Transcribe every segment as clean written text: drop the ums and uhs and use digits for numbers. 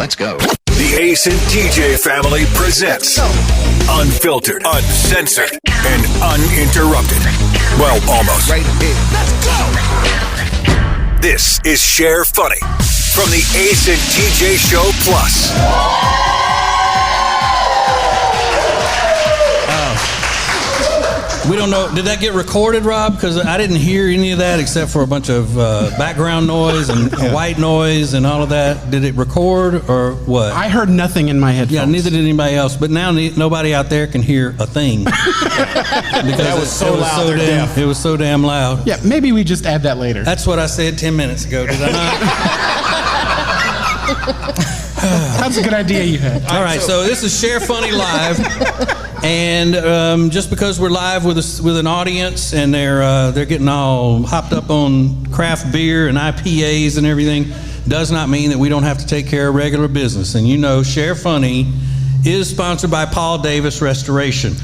Let's go. The Ace and TJ family presents Unfiltered, Uncensored, and Uninterrupted. Well, almost. Right here. Let's go. This is Share Funny from the Ace and TJ Show Plus. We don't know. Did that get recorded, Rob? Because I didn't hear any of that except for a bunch of background noise and white noise and all of that. Did it record or what? I heard nothing in my headphones. Yeah, neither did anybody else. But now nobody out there can hear a thing. Because that was so loud. It was so damn loud. Yeah, maybe we just add that later. That's what I said 10 minutes ago, did I not? That's a good idea you had. All right, so this is Share Funny Live. And just because we're live with an audience and they're getting all hopped up on craft beer and IPAs and everything, does not mean that we don't have to take care of regular business. And you know, Share Funny is sponsored by Paul Davis Restoration.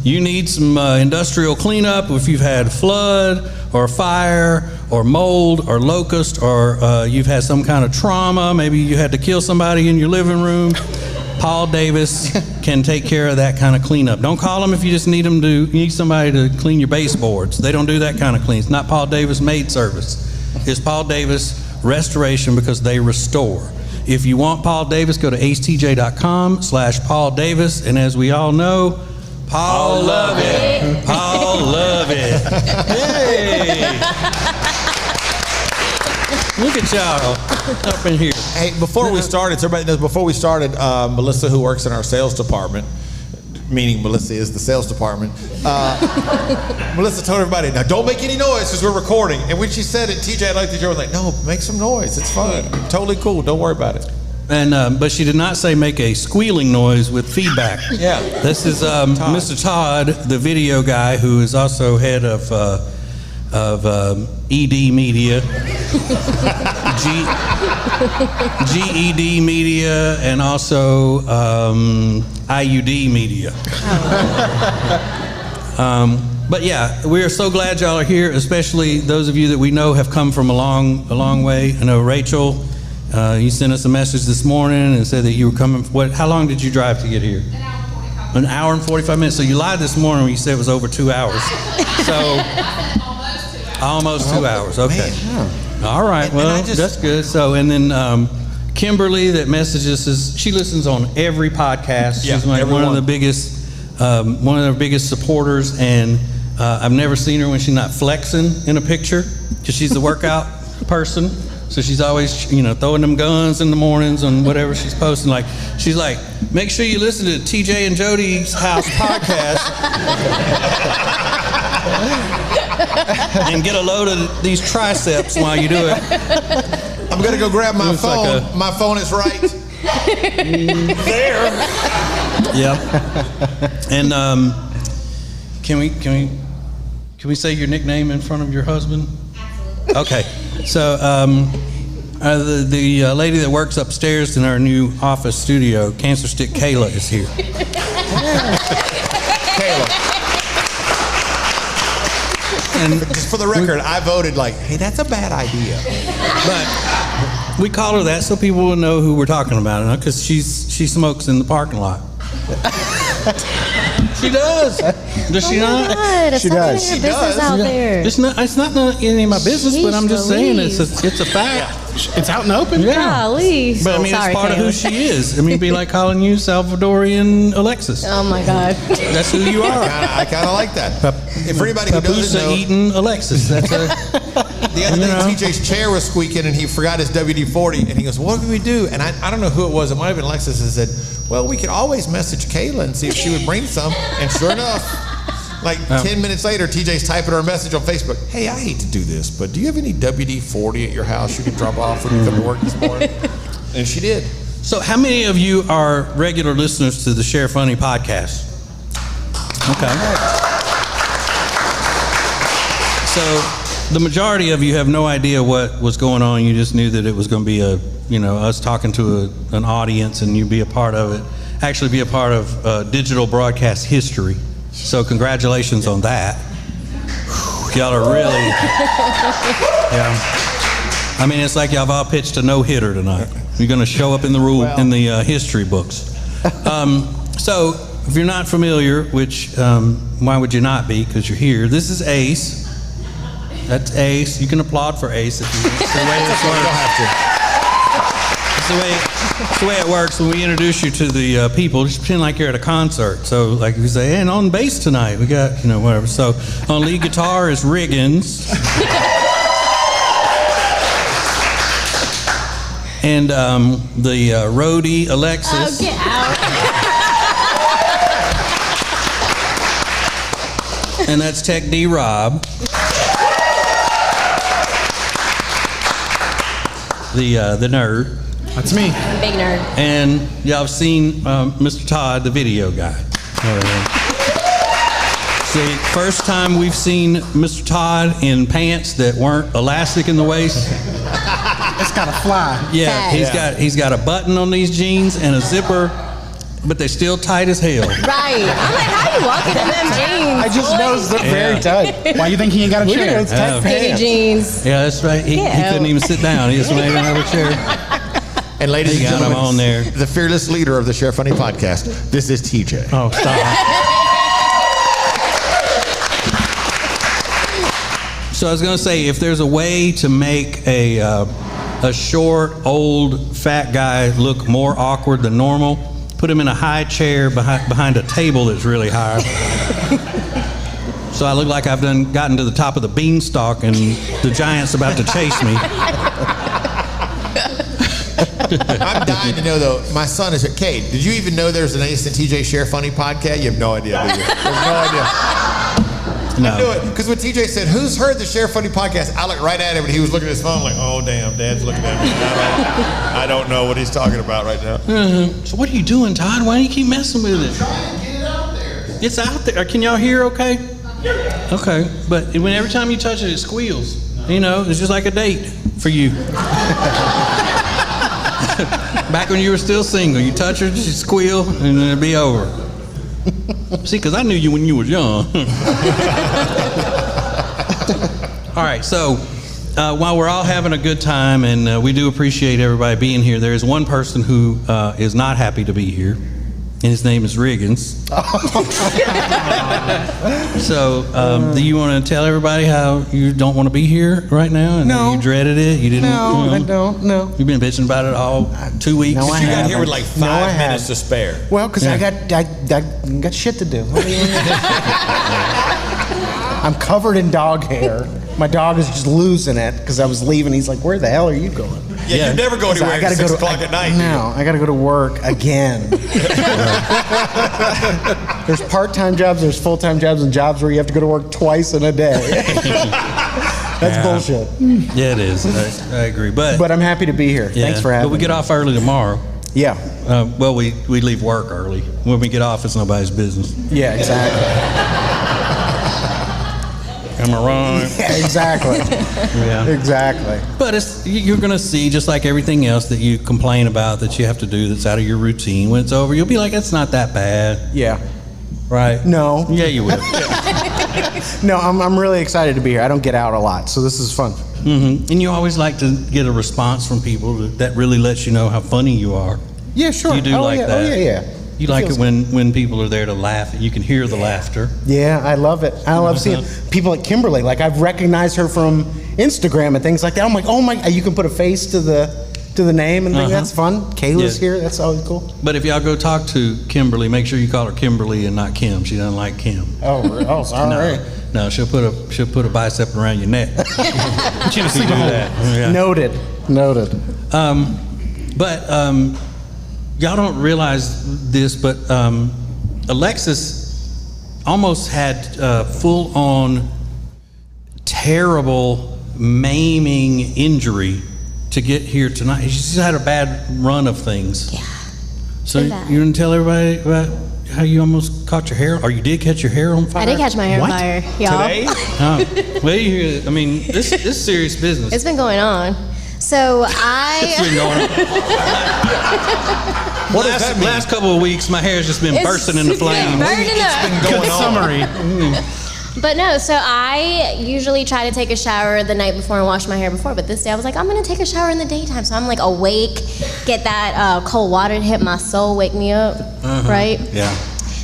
You need some industrial cleanup if you've had flood or fire or mold or locust or you've had some kind of trauma. Maybe you had to kill somebody in your living room. Paul Davis can take care of that kind of cleanup. Don't call them if you just need somebody to clean your baseboards. They don't do that kind of clean. It's not Paul Davis Maid Service. It's Paul Davis Restoration because they restore. If you want Paul Davis, go to acetj.com/Paul Davis. And as we all know, Paul love it. Paul love it. Hey. Look at y'all up in here. Hey, before we started, so everybody knows, before we started, Melissa, who works in our sales department, meaning Melissa is the sales department, Melissa told everybody, now don't make any noise because we're recording. And when she said it, TJ looked at you and was like, no, make some noise. It's fun. Totally cool. Don't worry about it. And but she did not say make a squealing noise with feedback. Yeah. This is Mr. Todd, the video guy, who is also head of ED Media, GED Media, and also IUD Media. But yeah, we are so glad y'all are here, especially those of you that we know have come from a long way. I know Rachel, you sent us a message this morning and said that you were coming. How long did you drive to get here? An hour and 45 minutes. So you lied this morning when you said it was over 2 hours. So. Almost 2 hours. Okay. Man. All right. Well, that's good. So, and then Kimberly that messages us. She listens on every podcast. She's like one of the biggest supporters. And I've never seen her when she's not flexing in a picture because she's the workout person. So she's always, throwing them guns in the mornings on whatever she's posting. She's like, make sure you listen to TJ and Jody's House podcast. And get a load of these triceps while you do it. I'm gonna go grab my phone. My phone is right there. Yeah. And can we say your nickname in front of your husband? Absolutely. Okay. So the lady that works upstairs in our new office studio, Cancer Stick Kayla, is here. Kayla. And just for the record, I voted hey, that's a bad idea. But we call her that so people will know who we're talking about, because she smokes in the parking lot. She does. Does she not? She does. She does. Out there. It's not any of my business, but I'm just saying it's a fact. It's out in the open. Yeah. Golly. But I mean, it's part of who she is. I mean, it'd be like calling you Salvadorian Alexis. Oh my God. That's who you are. I kind of like that. For anybody who doesn't know, eating Alexis. That's the other day, TJ's chair was squeaking and he forgot his WD-40 and he goes, "What can we do?" And I don't know who it was. It might have been Alexis. And said, "Well, we could always message Kayla and see if she would bring some." And sure enough. 10 minutes later, TJ's typing her a message on Facebook. "Hey, I hate to do this, but do you have any WD-40 at your house you can drop off when you come to work this morning?" And she did. So how many of you are regular listeners to the Share Funny podcast? Okay. So the majority of you have no idea what was going on. You just knew that it was going to be us talking to an audience and you'd be a part of it. Actually be a part of digital broadcast history. So congratulations on that. Y'all are really, yeah. I mean, it's like y'all have all pitched a no-hitter tonight. You're going to show up in the history books. So, if you're not familiar, which why would you not be? Because you're here. This is Ace. That's Ace. You can applaud for Ace if you want. It's the way it works. It's the way it works when we introduce you to the people. Just pretend like you're at a concert. So, like if you say, "Hey, and on bass tonight, we got whatever." So, on lead guitar is Riggins. And the roadie, Alexis. Oh, get out. And that's Tech D Rob. The nerd. That's me. Big nerd. And y'all have seen Mr. Todd, the video guy. See, first time we've seen Mr. Todd in pants that weren't elastic in the waist. It's got to fly. Yeah, he's got a button on these jeans and a zipper, but they're still tight as hell. Right. I'm like, how you walking in them jeans? I just noticed they're very tight. Why you think he ain't got a chair? It's tight Skinny pants. jeans. Yeah, that's right. He couldn't even sit down. He just made another chair. And ladies He and got him gentlemen, on there. the fearless leader of the Share Funny podcast, this is TJ. Oh, stop. So I was going to say, if there's a way to make a short, old, fat guy look more awkward than normal, put him in a high chair behind a table that's really high. So I look like I've gotten to the top of the beanstalk and the giant's about to chase me. I'm dying to know, though, my son is at Cade. Did you even know there's an Ace and TJ Share Funny podcast? You have no idea, do you? There's no idea. No. I knew it, because when TJ said, "Who's heard the Share Funny podcast?" I looked right at him, and he was looking at his phone like, "Oh, damn, Dad's looking at me. I don't know what he's talking about right now." So what are you doing, Todd? Why do you keep messing with it? Trying to get it out there. It's out there. Can y'all hear okay? Okay. But when every time you touch it, it squeals. It's just like a date for you. Back when you were still single, you touch her, she'd squeal, and then it'd be over. See, because I knew you when you was young. All right, so while we're all having a good time, and we do appreciate everybody being here, there is one person who is not happy to be here, and his name is Riggins. So, do you want to tell everybody how you don't want to be here right now, and No. you dreaded it? You didn't. No, I don't. No. You've been bitching about it all 2 weeks. No, I You got haven't. here with like No, I 5 minutes haven't. to spare. Well, because Yeah. I got shit to do. I'm covered in dog hair. My dog is just losing it because I was leaving. He's like, "Where the hell are you going?" Yeah, you never go anywhere I gotta at 6 o'clock at night. No, I got to go to work again. There's part-time jobs, there's full-time jobs, and jobs where you have to go to work twice in a day. That's bullshit. Yeah, it is. I agree. But I'm happy to be here. Yeah. Thanks for having me. But we get off early tomorrow. Yeah. Well, we leave work early. When we get off, it's nobody's business. Yeah, exactly. Am I wrong? Yeah, exactly. Yeah. Exactly. But you're going to see, just like everything else that you complain about that you have to do that's out of your routine. When it's over, you'll be like, "It's not that bad." Yeah. Right? No. Yeah, you will. No, I'm really excited to be here. I don't get out a lot, so this is fun. Mm-hmm. And you always like to get a response from people that really lets you know how funny you are. Yeah, sure. You do like yeah. that. Oh, yeah. You like it when people are there to laugh. You can hear the laughter. Yeah, I love it. I love seeing people like Kimberly. Like, I've recognized her from Instagram and things like that. I'm like, oh my, you can put a face to the name and things. That's fun. Kayla's Yeah. here. That's always cool. But if y'all go talk to Kimberly, make sure you call her Kimberly and not Kim. She doesn't like Kim. Oh, sorry. No, she'll put a bicep around your neck. She doesn't do that. Yeah. Noted. But y'all don't realize this, but Alexis almost had full-on terrible maiming injury to get here tonight. She's had a bad run of things. Yeah. So Been bad. you didn't tell everybody about how you almost caught your hair, or you did catch your hair on fire? I did catch my hair on fire, y'all. Today? Oh. Well, I mean, this is serious business. It's been going on. So It's been going on. What does that mean? Last couple of weeks, my hair's just been bursting into It's flames. burning up. It's been going Good on. summary. But no, so I usually try to take a shower the night before and wash my hair before. But this day I was like, I'm gonna take a shower in the daytime. So I'm like awake, get that cold water to hit my soul, wake me up, right? Yeah.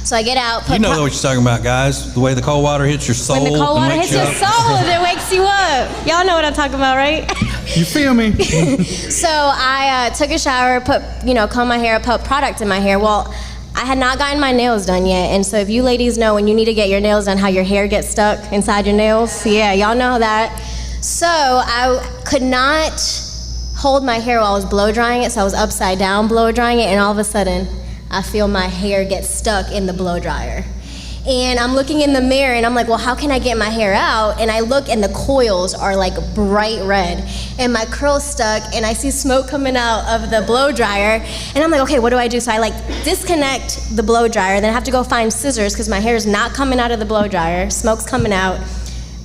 So I get out. You know what you're talking about, guys. The way the cold water hits your soul. When the cold and water wakes hits you your up. soul, it wakes you up. Y'all know what I'm talking about, right? You feel me? So I took a shower, comb my hair, put product in my hair. Well, I had not gotten my nails done yet, and so if you ladies know when you need to get your nails done, how your hair gets stuck inside your nails, yeah, y'all know that. So I could not hold my hair while I was blow drying it, so I was upside down blow drying it, and all of a sudden, I feel my hair get stuck in the blow dryer. And I'm looking in the mirror and I'm like, well, how can I get my hair out? And I look and the coils are like bright red and my curl's stuck and I see smoke coming out of the blow dryer. And I'm like, okay, what do I do? So I like disconnect the blow dryer, then I have to go find scissors because my hair is not coming out of the blow dryer. Smoke's coming out.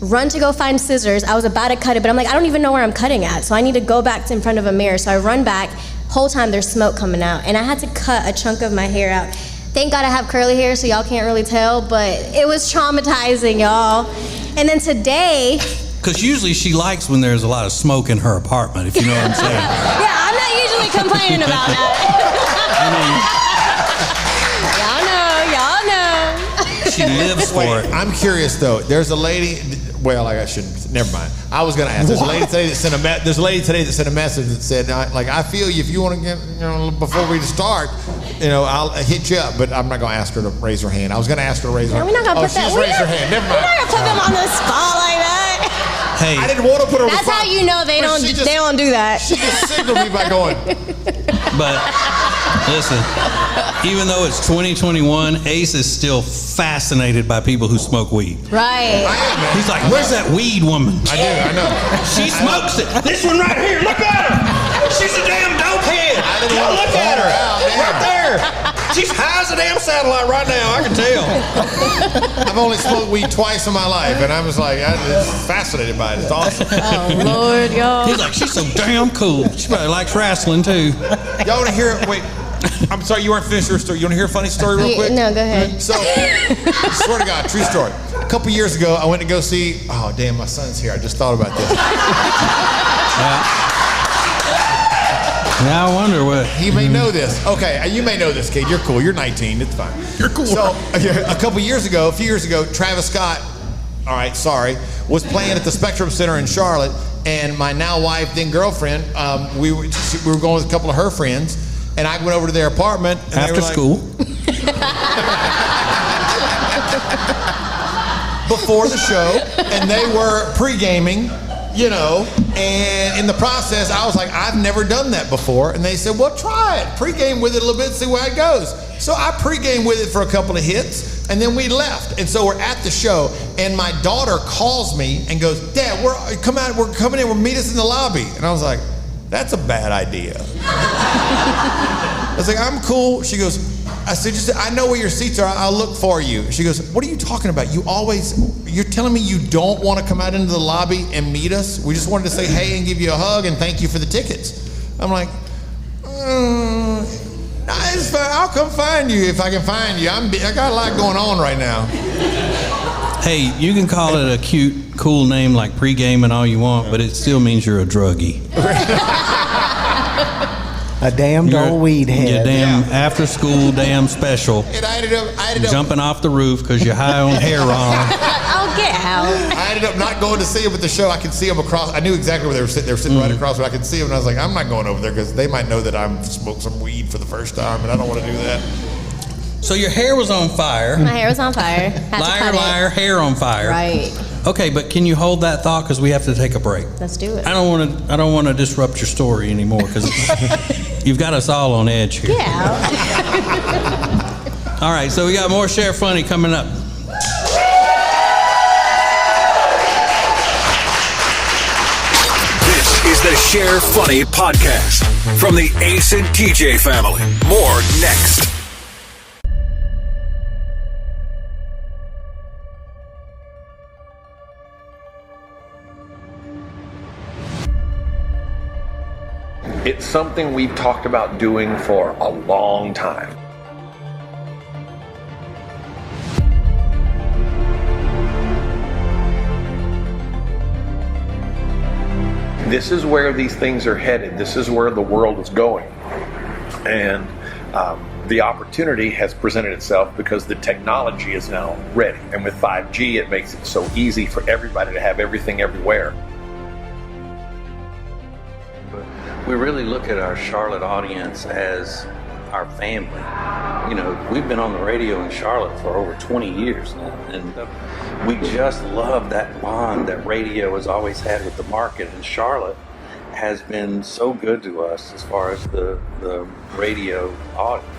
Run to go find scissors. I was about to cut it, but I'm like, I don't even know where I'm cutting at. So I need to go back to in front of a mirror. So I run back. Whole time there's smoke coming out. And I had to cut a chunk of my hair out. Thank God I have curly hair, so y'all can't really tell, but it was traumatizing, y'all. And then today... Because usually she likes when there's a lot of smoke in her apartment, if you know what I'm saying. Yeah, I'm not usually complaining about that. Y'all know. She lives for it. I'm curious though. There's a lady. Well, I shouldn't. Never mind. I was gonna ask. There's a lady today that sent a message that said, like, I feel you. If you want to get, before we start, I'll hit you up. But I'm not gonna ask her to raise her hand. I was gonna ask her to raise her hand. We're not gonna put that. She just raised her hand. Never mind. We're not gonna put them on the spot like that. Hey, I didn't want to put her on the That's spot. how you know they don't do that. She just signaled me by going. but listen, even though it's 2021, Ace is still fascinated by people who smoke weed. Right. I am, man. He's like, where's that weed woman? I do. I know. She smokes it. This one right here, look at her. She's a damn dope head. I didn't want to Look at call her. her out, man. Right there. She's high as a damn satellite right now, I can tell. I've only smoked weed twice in my life, and I was like, I'm fascinated by it. It's awesome. Oh, Lord, y'all. He's like, she's so damn cool. She probably likes wrestling, too. Y'all want to hear? Wait, I'm sorry, you weren't finished your story. You want to hear a funny story real quick? No, go ahead. So, swear to God, true story. A couple years ago, I went to go see. Oh, damn, my son's here. I just thought about this. Yeah, I wonder what. He may know this. Okay, you may know this, kid. You're cool. You're 19. It's fine. You're cool. So, a few years ago, Travis Scott, all right, sorry, was playing at the Spectrum Center in Charlotte, and my now wife, then girlfriend, we were going with a couple of her friends, and I went over to their apartment. And After school. Before the show, and they were pre-gaming, and in the process, I was like, I've never done that before. And they said, well, try it. Pre-game with it a little bit, see where it goes. So I pre-game with it for a couple of hits, and then we left. And so we're at the show, and my daughter calls me and goes, Dad, we're coming in, meet us in the lobby. And I was like, that's a bad idea. I was like, I'm cool. She goes, I said, I know where your seats are. I'll look for you. She goes, what are you talking about? You're telling me you don't want to come out into the lobby and meet us? We just wanted to say hey and give you a hug and thank you for the tickets. I'm like, it's fine. I'll come find you if I can find you. I got a lot going on right now. Hey, you can call it a cute, cool name like pregame and all you want, but it still means you're a druggie. A damned old weed head. Your damn after school damn special. And I ended up Jumping off the roof because you're high on heroin. Oh, get out. I ended up not going to see him at the show. I could see him across. I knew exactly where they were sitting. They were sitting right across, but I could see him, and I was like, I'm not going over there because they might know that I'm smoked some weed for the first time, and I don't want to do that. So your hair was on fire. My hair was on fire. Had to Liar, cut liar, hair on fire. Right. Okay, but can you hold that thought because we have to take a break? Let's do it. I don't want to disrupt your story anymore because you've got us all on edge here. Yeah. All right, so we got more Share Funny coming up. This is the Share Funny podcast from the Ace and TJ family. More next. It's something we've talked about doing for a long time. this is where these things are headed. This is where the world is going. And the opportunity has presented itself because the technology is now ready. And with 5G, it makes it so easy for everybody to have everything everywhere. We really look at our Charlotte audience as our family. You know, we've been on the radio in Charlotte for over 20 years now, and we just love that bond that radio has always had with the market, and Charlotte has been so good to us as far as the radio audience.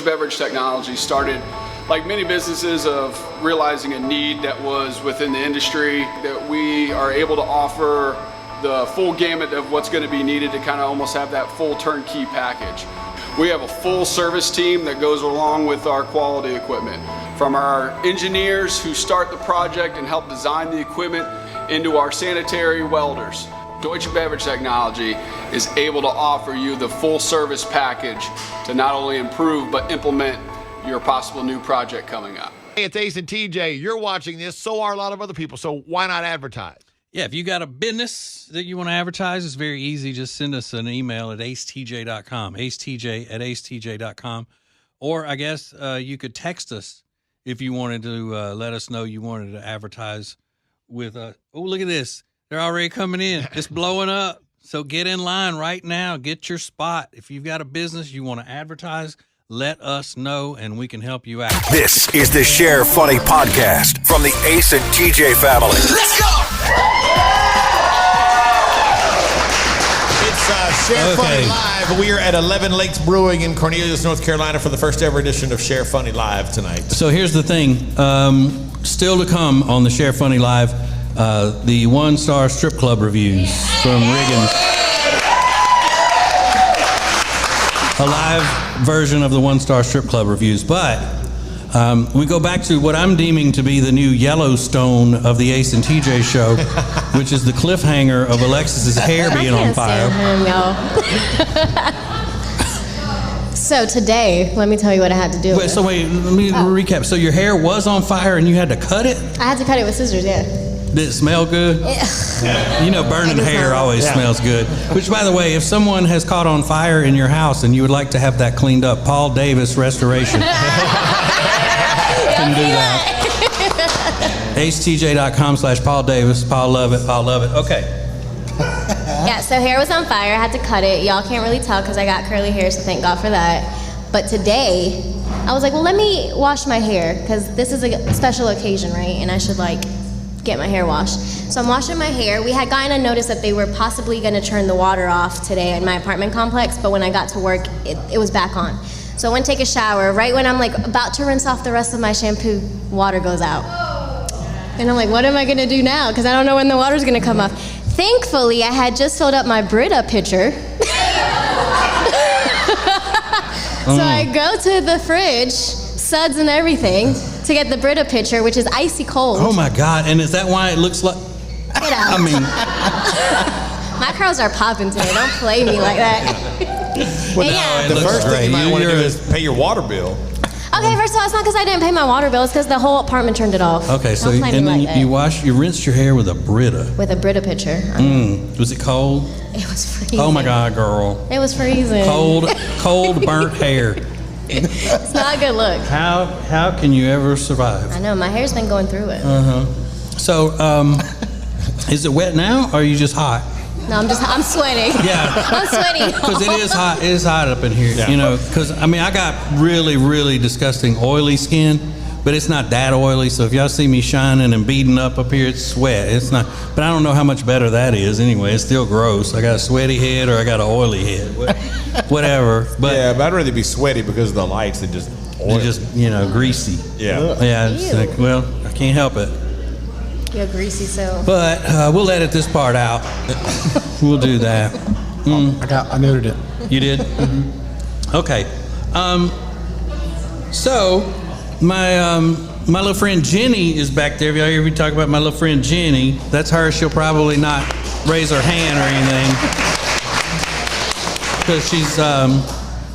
Beverage technology started, like many businesses, of realizing a need that was within the industry, that we are able to offer the full gamut of what's going to be needed to kind of almost have that full turnkey package. We have a full service team that goes along with our quality equipment, from our engineers who start the project and help design the equipment into our sanitary welders. Deutsche Beverage Technology is able to offer you the full service package to not only improve but implement your possible new project coming up. Hey, it's Ace and TJ. You're watching this, so are a lot of other people, so why not advertise? Yeah, if you got a business that you want to advertise, it's very easy. Just send us an email at acetj.com, acetj@acetj.com. Or I guess you could text us if you wanted to let us know you wanted to advertise with oh, look at this. They're already coming in. It's blowing up. So get in line right now. Get your spot. If you've got a business you want to advertise, let us know and we can help you out. This is the Share Funny podcast from the Ace and TJ family. Let's go! It's Share Funny Live. We are at 11 Lakes Brewing in Cornelius, North Carolina for the first ever edition of Share Funny Live tonight. So here's the thing. Still to come on the Share Funny Live, the one-star strip club reviews from Riggins. A live version of the one-star strip club reviews. But we go back to what I'm deeming to be the new Yellowstone of the Ace and TJ show, which is the cliffhanger of Alexis's hair being on fire. Stand him, y'all. So today, let me tell you what I had to do. Wait, let me recap. So your hair was on fire and you had to cut it? I had to cut it with scissors, yeah. Did it smell good? You know, burning hair always smells good. Which, by the way, if someone has caught on fire in your house and you would like to have that cleaned up, Paul Davis Restoration can do that. acetj.com/Paul Davis. Paul love it. Paul love it. Okay. Yeah, so hair was on fire. I had to cut it. Y'all can't really tell because I got curly hair, so thank God for that. But today, I was like, well, let me wash my hair because this is a special occasion, right? And I should, get my hair washed. So I'm washing my hair. We had gotten a notice that they were possibly going to turn the water off today in my apartment complex, but when I got to work, it was back on. So I went to take a shower. Right when I'm about to rinse off the rest of my shampoo, water goes out. And I'm like, what am I going to do now? Because I don't know when the water's going to come off. Thankfully, I had just filled up my Brita pitcher. So I go to the fridge, suds and everything, to get the Brita pitcher, which is icy cold. Oh my God! And is that why it looks like? Get out. I mean, my curls are popping today. Don't play me like that. Well, yeah. the first thing you might want to do You're- is pay your water bill. Okay, first of all, it's not because I didn't pay my water bill. It's because the whole apartment turned it off. okay. So Don't play me and then like that. you rinsed your hair with a Brita. With a Brita pitcher. Was it cold? It was freezing. Oh my God, girl! It was freezing. Cold, burnt hair. It's not a good look. How can you ever survive? I know, my hair's been going through it. So, is it wet now, or are you just hot? No, I'm sweating. Yeah. I'm sweating. Because it is hot. It is hot up in here. Yeah. You know, because I got really, really disgusting oily skin, but it's not that oily. So if y'all see me shining and beating up here, it's sweat. It's not. But I don't know how much better that is. Anyway, it's still gross. I got a sweaty head or I got an oily head. Whatever. But Yeah, but I'd rather be sweaty because of the lights than just oil. it's just greasy. Yeah. Yeah. It's Ew. like, well, I can't help it. You're greasy, so. But we'll edit this part out. We'll do that. I noted it. You did? Mm-hmm. Okay. So my little friend Jenny is back there. If y'all hear me talk about my little friend Jenny, that's her. She'll probably not raise her hand or anything because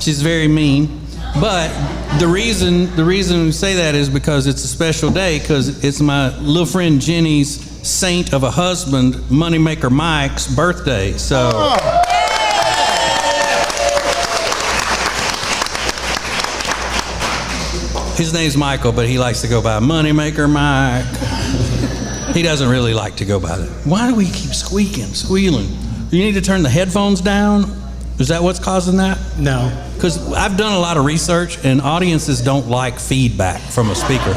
she's very mean. But the reason we say that is because it's a special day, because it's my little friend Jenny's saint of a husband, Moneymaker Mike's birthday. So. Oh. His name's Michael, but he likes to go by Moneymaker Mike. He doesn't really like to go by that. Why do we keep squealing? You need to turn the headphones down? Is that what's causing that? No. Because I've done a lot of research, and audiences don't like feedback from a speaker.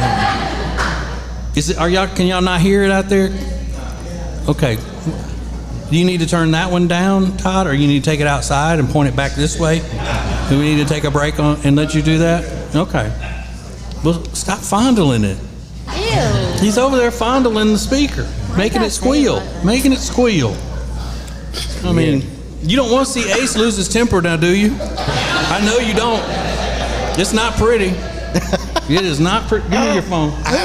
Can y'all not hear it out there? Okay. Do you need to turn that one down, Todd, or you need to take it outside and point it back this way? Do we need to take a break and let you do that? Okay. Well, stop fondling it. Ew. He's over there fondling the speaker, making it squeal. I mean, you don't want to see Ace lose his temper now, do you? I know you don't. It's not pretty. It is not pretty. Give me your phone. I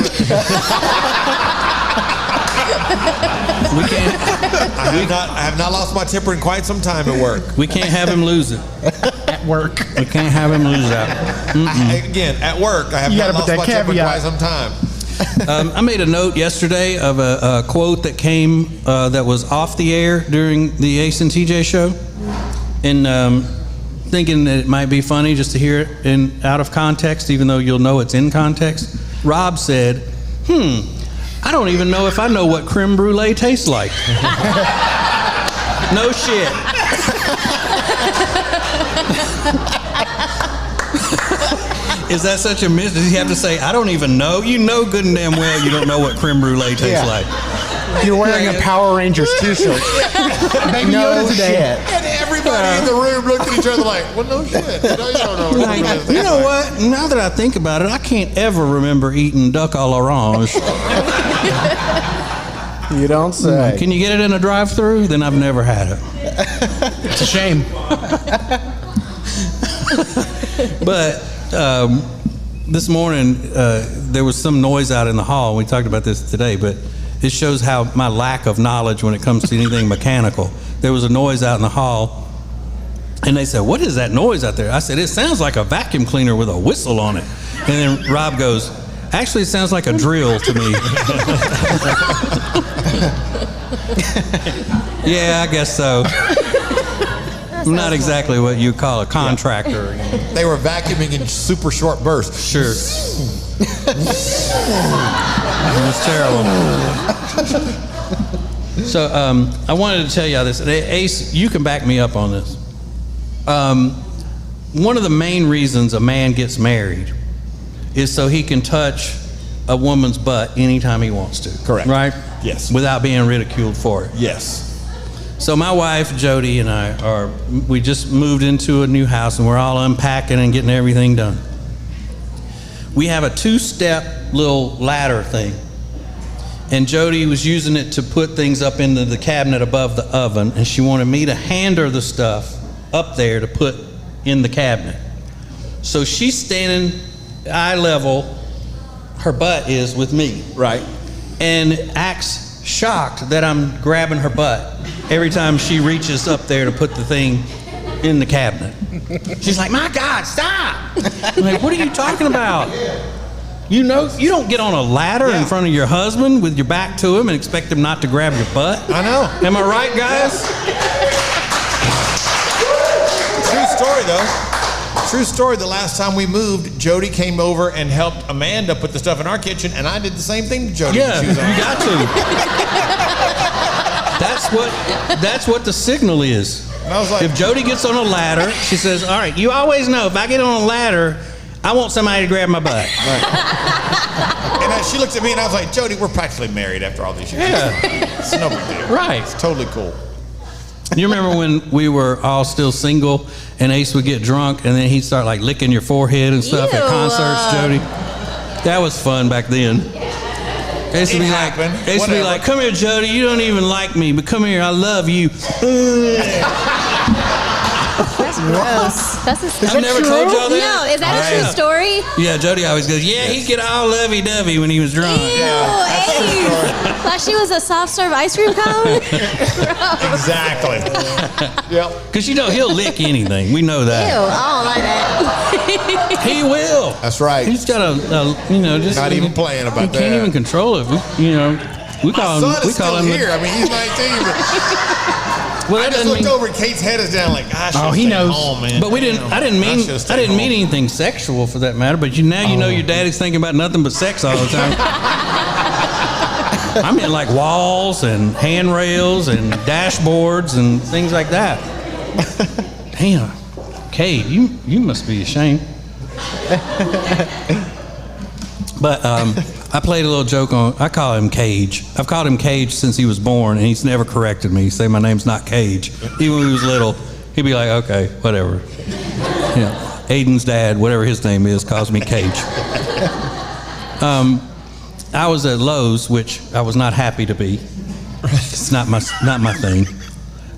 have not lost my temper in quite some time at work. We can't have him lose it. At work. We can't have him lose that. Again, at work, I have not lost my temper in quite some time. I made a note yesterday of a quote that came that was off the air during the Ace and TJ show, and thinking that it might be funny just to hear it out of context, even though you'll know it's in context. Rob said, I don't even know if I know what creme brulee tastes like. No shit. Is that such a mystery? Does he have to say, I don't even know? You know good and damn well you don't know what creme brulee tastes like. You're wearing a Power Rangers t-shirt. Baby Yoda today. And everybody in the room looked at each other like, well, no shit. You don't know what You know what? Now that I think about it, I can't ever remember eating duck à l'orange. You don't say. Can you get it in a drive-thru? Then I've never had it. It's a shame. But this morning, there was some noise out in the hall. We talked about this today, but it shows how my lack of knowledge when it comes to anything mechanical. There was a noise out in the hall, and they said, what is that noise out there? I said, it sounds like a vacuum cleaner with a whistle on it. And then Rob goes, actually, it sounds like a drill to me. Yeah, I guess so. I'm not exactly what you call a contractor. They were vacuuming in super short bursts. Sure. It was terrible. So I wanted to tell y'all this. Ace, you can back me up on this. One of the main reasons a man gets married is so he can touch a woman's butt anytime he wants to. Correct. Right? Yes. Without being ridiculed for it. Yes. So my wife, Jody, and I we just moved into a new house, and we're all unpacking and getting everything done. We have a 2-step little ladder thing, and Jody was using it to put things up into the cabinet above the oven, and she wanted me to hand her the stuff up there to put in the cabinet. So she's standing eye level, her butt is with me. Right. And acts shocked that I'm grabbing her butt every time she reaches up there to put the thing in the cabinet. She's like, my God, stop! I'm like, what are you talking about? You know, you don't get on a ladder in front of your husband with your back to him and expect him not to grab your butt. I know. Am I right, guys? True story, though. True story. The last time we moved, Jody came over and helped Amanda put the stuff in our kitchen, and I did the same thing to Jody. Yeah, you got to. That's what the signal is. I was like, if Jody gets on a ladder, she says, all right, you always know if I get on a ladder, I want somebody to grab my butt. Right. And she looked at me and I was like, Jody, we're practically married after all these years. Yeah. It's no big deal. Right. It's totally cool. You remember when we were all still single and Ace would get drunk and then he'd start like licking your forehead and stuff at concerts, Jody? That was fun back then. Ace would be like, come here, Jody, you don't even like me, but come here, I love you. That's gross. That's a I've never told y'all that? No, is that a true story? Yeah, Jody always goes, yeah, he'd get all lovey-dovey when he was drunk. Like she was a soft serve ice cream cone? Exactly. Yep. Because, he'll lick anything. We know that. Ew, I don't like that. He will. That's right. He's got just... Not even playing about he that. can't even control it. We call My him... son We is call still him here. I mean, he's 19. Well, I just looked over and Kate's head is down like, gosh, he knows. home, man. But I didn't mean anything sexual for that matter. But now you know your daddy's thinking about nothing but sex all the time. I mean, like walls and handrails and dashboards and things like that. Damn, Kate, you must be ashamed. But I played a little joke I call him Cage. I've called him Cage since he was born, and he's never corrected me. He'd say my name's not Cage. Even when he was little, he'd be like, okay, whatever. Aiden's dad, whatever his name is, calls me Cage. I was at Lowe's, which I was not happy to be. It's not my thing.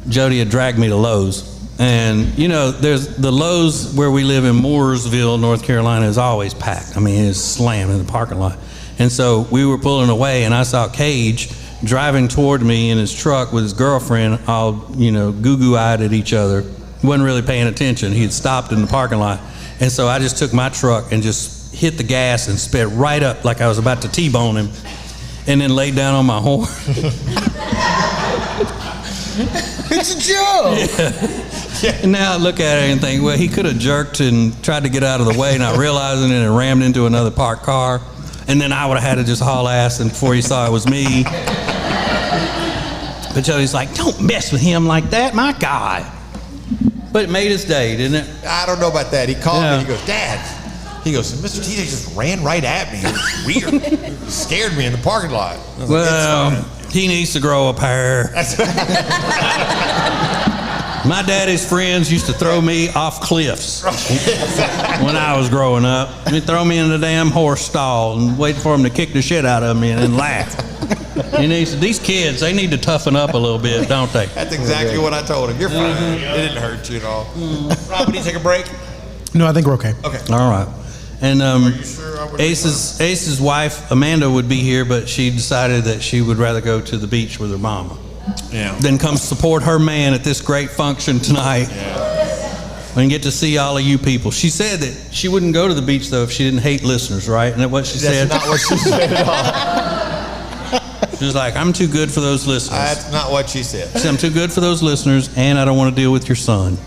Jody had dragged me to Lowe's. And, there's the Lowe's where we live in Mooresville, North Carolina, is always packed. I mean, it's slammed in the parking lot. And so we were pulling away, and I saw Cage driving toward me in his truck with his girlfriend, all, goo-goo-eyed at each other. Wasn't really paying attention. He had stopped in the parking lot. And so I just took my truck and just hit the gas and sped right up like I was about to T-bone him, and then laid down on my horn. It's a joke. Yeah. And now I look at it and think, well, he could have jerked and tried to get out of the way, not realizing it, and rammed into another parked car. And then I would have had to just haul ass, and before he saw it was me. But Jody's like, don't mess with him like that, my God. But it made his day, didn't it? I don't know about that. He called me. He goes, Dad. He goes, Mr. TJ just ran right at me. It was weird. He scared me in the parking lot. Well, he needs to grow a pair. My daddy's friends used to throw me off cliffs when I was growing up. They'd throw me in the damn horse stall and wait for them to kick the shit out of me and then laugh. And these kids, they need to toughen up a little bit, don't they? That's exactly what I told him. You're fine. It didn't hurt you at all. Rob, would you take a break? No, I think we're okay. Okay. All right. And Sure, Ace's wife, Amanda, would be here, but she decided that she would rather go to the beach with her mama. Yeah. Then come support her man at this great function tonight. Yeah. And get to see all of you people. She said that she wouldn't go to the beach, though, if she didn't hate listeners, right? Isn't that what she said? That's not what she said at all. She was like, I'm too good for those listeners. That's not what she said. She said, I'm too good for those listeners, and I don't want to deal with your son.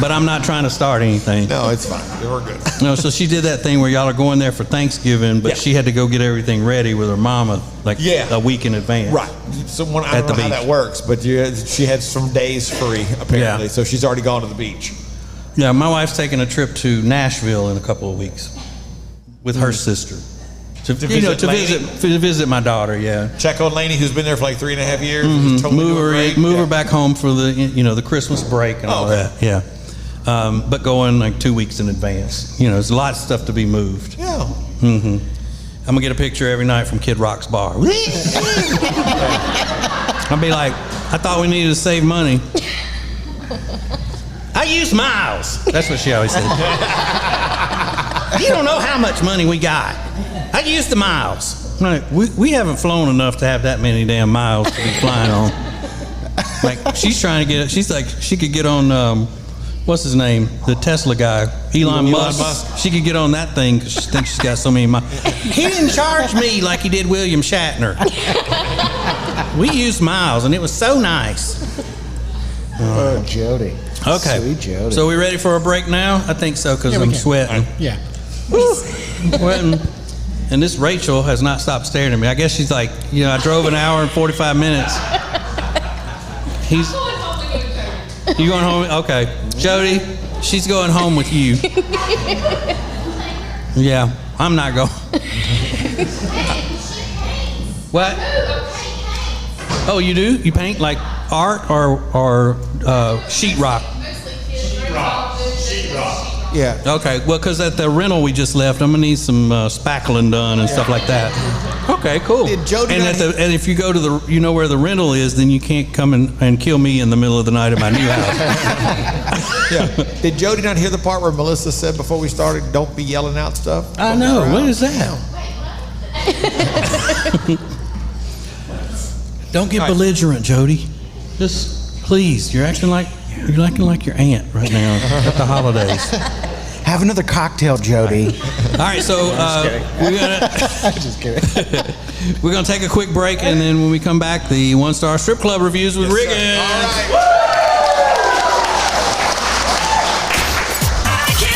But I'm not trying to start anything. No, it's fine. We're good. No, so she did that thing where y'all are going there for Thanksgiving, but she had to go get everything ready with her mama a week in advance. Right. Someone, I don't know how that works, but she had some days free, apparently, so she's already gone to the beach. Yeah, my wife's taking a trip to Nashville in a couple of weeks with her sister. To visit my daughter, yeah. Check on Lainey, who's been there for like 3.5 years. Mm-hmm. Totally move her back home for the Christmas break and all that. Yeah. But going like 2 weeks in advance. There's a lot of stuff to be moved. Yeah. Mm-hmm. I'm gonna get a picture every night from Kid Rock's bar. I'll be like, I thought we needed to save money. I use miles. That's what she always said. You don't know how much money we got. I use the miles. Like, we haven't flown enough to have that many damn miles to be flying on. Like, she's trying to get, she's like, she could get on, what's his name? The Tesla guy, Elon Musk. She could get on that thing because she thinks she's got so many miles. He didn't charge me like he did William Shatner. We used miles, and it was so nice. Oh, Jody. Okay. Sweet Jody. So we ready for a break now? I think so, because I'm sweating. Yeah. Sweating. And this Rachel has not stopped staring at me. I guess she's like, I drove an hour and 45 minutes. You going home? Okay. Jody, she's going home with you. Yeah, I'm not going. What? Oh, you do? You paint like art or sheetrock? Sheetrock. Yeah. Okay, well, because at the rental we just left, I'm gonna need some spackling done and stuff like that. Okay, cool. Did Jody and, not- and if you go to the, you know where the rental is, then you can't come and kill me in the middle of the night at my new house. Yeah. Did Jody not hear the part where Melissa said before we started, "Don't be yelling out stuff"? I know. What is that? Don't get belligerent, Jody. Just please. You're acting like your aunt right now at the holidays. Have another cocktail, Jody. All right, so we're gonna Just kidding. we're gonna take a quick break, and then when we come back, the one-star strip club reviews with Riggins. All right.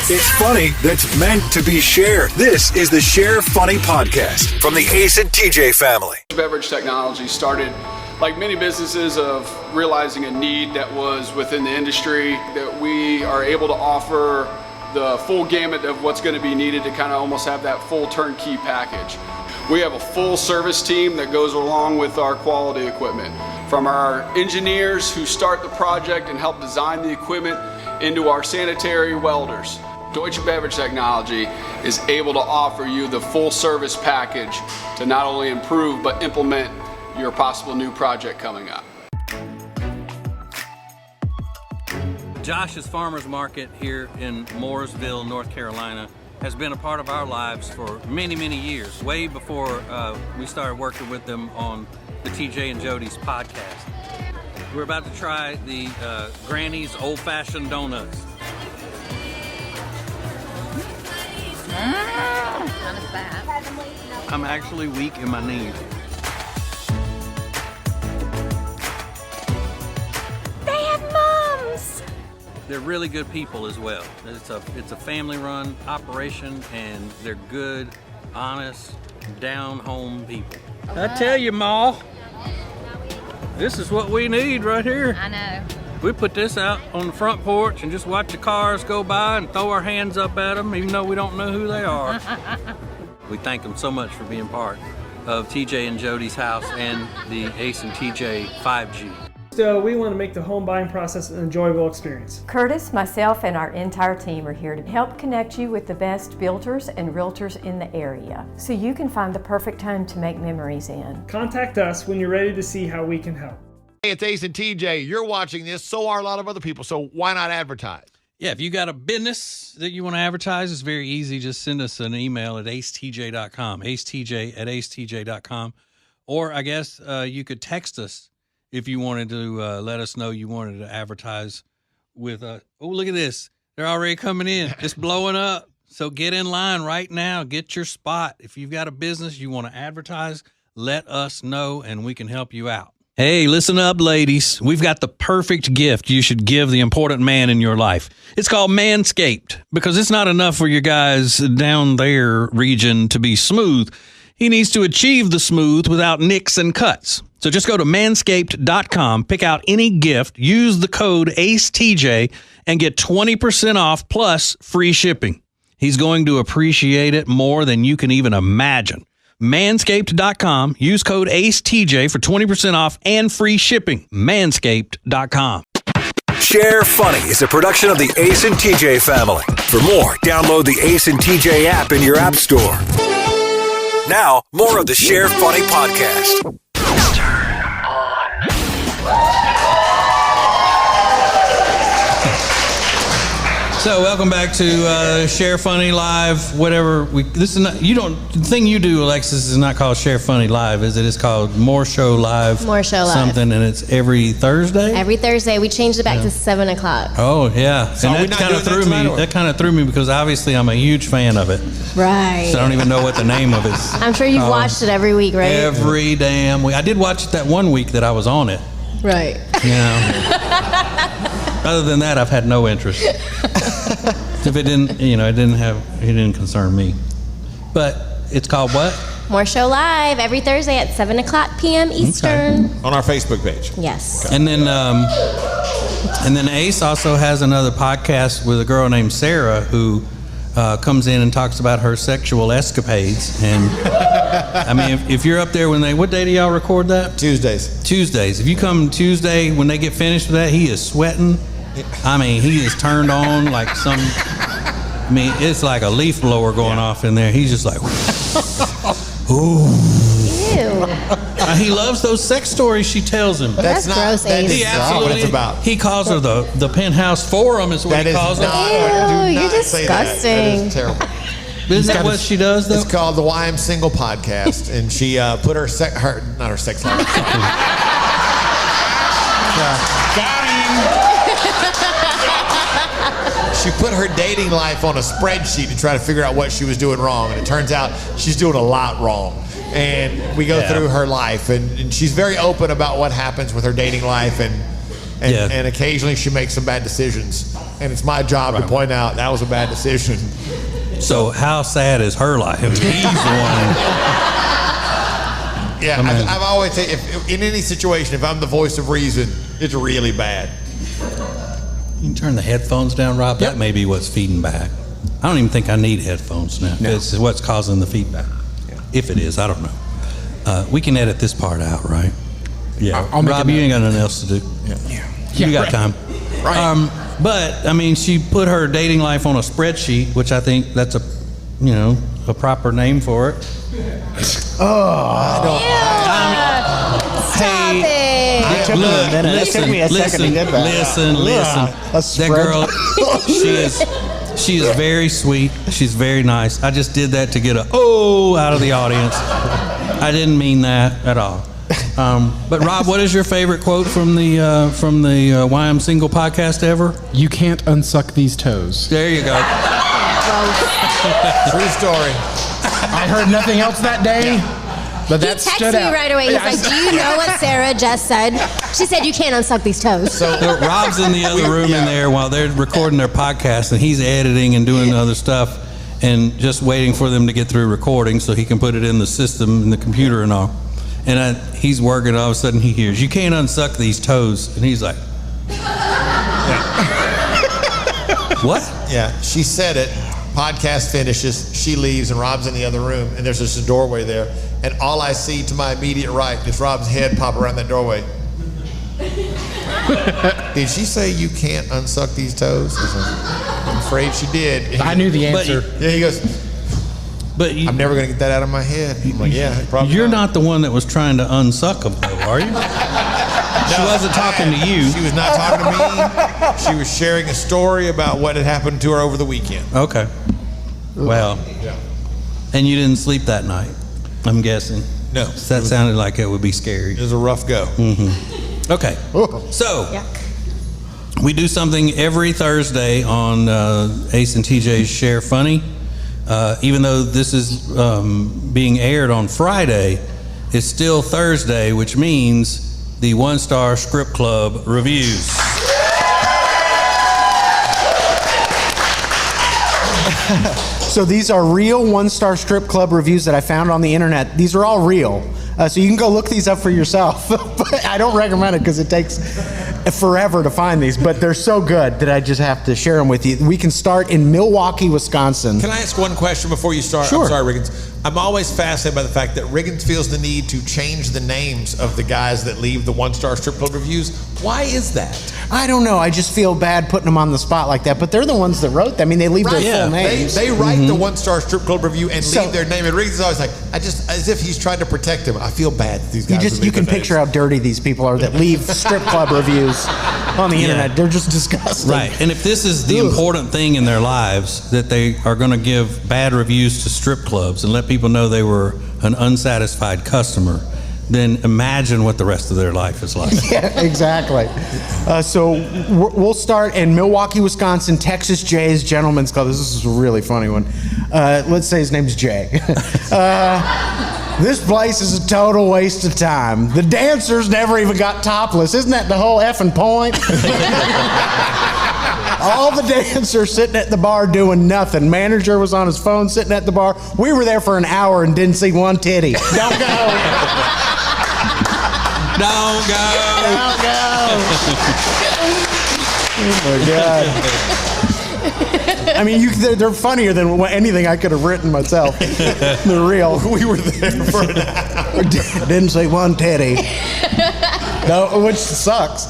It's funny that's meant to be shared. This is the Share Funny podcast from the Ace and TJ family. Beverage technology started, like many businesses, of realizing a need that was within the industry, that we are able to offer the full gamut of what's going to be needed to kind of almost have that full turnkey package. We have a full service team that goes along with our quality equipment, from our engineers who start the project and help design the equipment into our sanitary welders. Deutsche Beverage Technology is able to offer you the full service package to not only improve but implement your possible new project coming up. Josh's Farmers Market here in Mooresville, North Carolina, has been a part of our lives for many, many years, way before we started working with them on the TJ and Jody's podcast. We're about to try the Granny's Old Fashioned Donuts. I'm actually weak in my knees. They have mums! They're really good people as well. It's a family-run operation, and they're good, honest, down-home people. I tell you, Ma, this is what we need right here. I know. We put this out on the front porch and just watch the cars go by and throw our hands up at them, even though we don't know who they are. We thank them so much for being part of TJ and Jody's house and the Ace and TJ 5G. So we want to make the home buying process an enjoyable experience. Curtis, myself, and our entire team are here to help connect you with the best builders and realtors in the area, so you can find the perfect home to make memories in. Contact us when you're ready to see how we can help. Hey, it's Ace and TJ. You're watching this. So are a lot of other people. So why not advertise? Yeah, if you got a business that you want to advertise, it's very easy. Just send us an email at acetj.com, acetj@acetj.com. Or I guess you could text us if you wanted to let us know you wanted to advertise with us. Oh, look at this. They're already coming in. It's blowing up. So get in line right now. Get your spot. If you've got a business you want to advertise, let us know and we can help you out. Hey, listen up, ladies. We've got the perfect gift you should give the important man in your life. It's called Manscaped, because it's not enough for your guys down there region to be smooth. He needs to achieve the smooth without nicks and cuts. So just go to manscaped.com, pick out any gift, use the code ACETJ, and get 20% off plus free shipping. He's going to appreciate it more than you can even imagine. Manscaped.com. Use code ACETJ for 20% off and free shipping. Manscaped.com. Share Funny is a production of the Ace and TJ family. For more, download the Ace and TJ app in your app store. Now, more of the Share Funny podcast. So welcome back to Share Funny Live. Whatever this is not. You don't. The thing you do, Alexis, is not called Share Funny Live, is it? It's called More Show Live. More Show Live. Something, and it's every Thursday. Every Thursday. We changed it back to 7 o'clock. Oh yeah, So are we and not that kind of doing threw that me. tonight, or- That kind of threw me because obviously I'm a huge fan of it. Right. So I don't even know what the name of it is. I'm sure you've watched it every week, right? Every damn week. I did watch it that one week that I was on it. Right. You know. Other than that, I've had no interest. If it didn't, it didn't concern me. But it's called what? More Show Live every Thursday at 7 o'clock p.m. Eastern. On our Facebook page. Yes. And then Ace also has another podcast with a girl named Sarah who comes in and talks about her sexual escapades. And I mean, if you're up there what day do y'all record that? Tuesdays. Tuesdays. If you come Tuesday when they get finished with that, he is sweating. I mean, he is turned on like some. I mean, it's like a leaf blower going off in there. He's just like, ooh. Ew. He loves those sex stories she tells him. That's gross, Ace. He absolutely. What it's about. He calls her the penthouse forum is what That he is calls not. her. Ew, do you're not say that. That disgusting. is terrible. Isn't that what she does though? It's called the Why I'm Single podcast, and she put her sex life. She put her dating life on a spreadsheet to try to figure out what she was doing wrong, and it turns out she's doing a lot wrong. And we go through her life, and she's very open about what happens with her dating life, and occasionally she makes some bad decisions. And it's my job to point out that was a bad decision. So how sad is her life? He's the one. Yeah, I've always said, if in any situation, if I'm the voice of reason, it's really bad. You can turn the headphones down, Rob. Yep. That may be what's feeding back. I don't even think I need headphones now. No. It's what's causing the feedback. Yeah. If it is, I don't know. We can edit this part out, right? Yeah. I'll make Rob, a you note. ain't got nothing else to do. Yeah. You got right. time. Right. But I mean, she put her dating life on a spreadsheet, which I think that's a proper name for it. Stop it. It took me a minute. It took me a second to get that. Listen. That girl, she is very sweet. She's very nice. I just did that to get a out of the audience. I didn't mean that at all. But Rob, what is your favorite quote from the Why I'm Single podcast ever? You can't unsuck these toes. There you go. True story. I heard nothing else that day, but He that texted stood me out. right away. He's like, do you know what Sarah just said? She said, you can't unsuck these toes. So Rob's in the other room in there while they're recording their podcast, and he's editing and doing other stuff and just waiting for them to get through recording so he can put it in the system, in the computer and all. And he's working, all of a sudden he hears, you can't unsuck these toes. And he's like, what? Yeah, she said it. Podcast finishes, she leaves, and Rob's in the other room, and there's just a doorway there. And all I see to my immediate right is Rob's head pop around that doorway. Did she say you can't unsuck these toes? I'm afraid she did. I knew the answer. Yeah, he goes, I'm never going to get that out of my head. I'm like, yeah, probably You're not the one that was trying to unsuck them, though, are you? She wasn't talking to you. She was not talking to me. She was sharing a story about what had happened to her over the weekend. Okay. Well, and you didn't sleep that night, I'm guessing. No. That sounded like it would be scary. It was a rough go. Mm-hmm. Okay. So, we do something every Thursday on Ace and TJ's Share Funny. Even though this is being aired on Friday, it's still Thursday, which means the One Star Script Club reviews. So these are real one-star strip club reviews that I found on the internet. These are all real. So you can go look these up for yourself. But I don't recommend it because it takes forever to find these, but they're so good that I just have to share them with you. We can start in Milwaukee, Wisconsin. Can I ask one question before you start? Sure. I'm sorry, Riggins. I'm always fascinated by the fact that Riggins feels the need to change the names of the guys that leave the one-star strip club reviews. Why is that? I don't know. I just feel bad putting them on the spot like that, but they're the ones that wrote them. I mean, they leave their full names. They write the one-star strip club review and leave their name. And Riggins is always like, as if he's trying to protect him. I feel bad that these guys You can picture how dirty these people are that leave strip club reviews on the internet. They're just disgusting. Right. And if this is the important thing in their lives, that they are going to give bad reviews to strip clubs and let people know they were an unsatisfied customer, then imagine what the rest of their life is like. Yeah, exactly. So we'll start in Milwaukee, Wisconsin, Texas Jay's Gentlemen's Club. This is a really funny one. Let's say his name's Jay. This place is a total waste of time. The dancers never even got topless. Isn't that the whole effing point? All the dancers sitting at the bar doing nothing. Manager was on his phone sitting at the bar. We were there for an hour and didn't see one titty. Don't go. Don't go. Don't go. Oh my God. I mean, they're funnier than anything I could have written myself. They're real. We were there for an hour. Didn't see one titty. No, which sucks.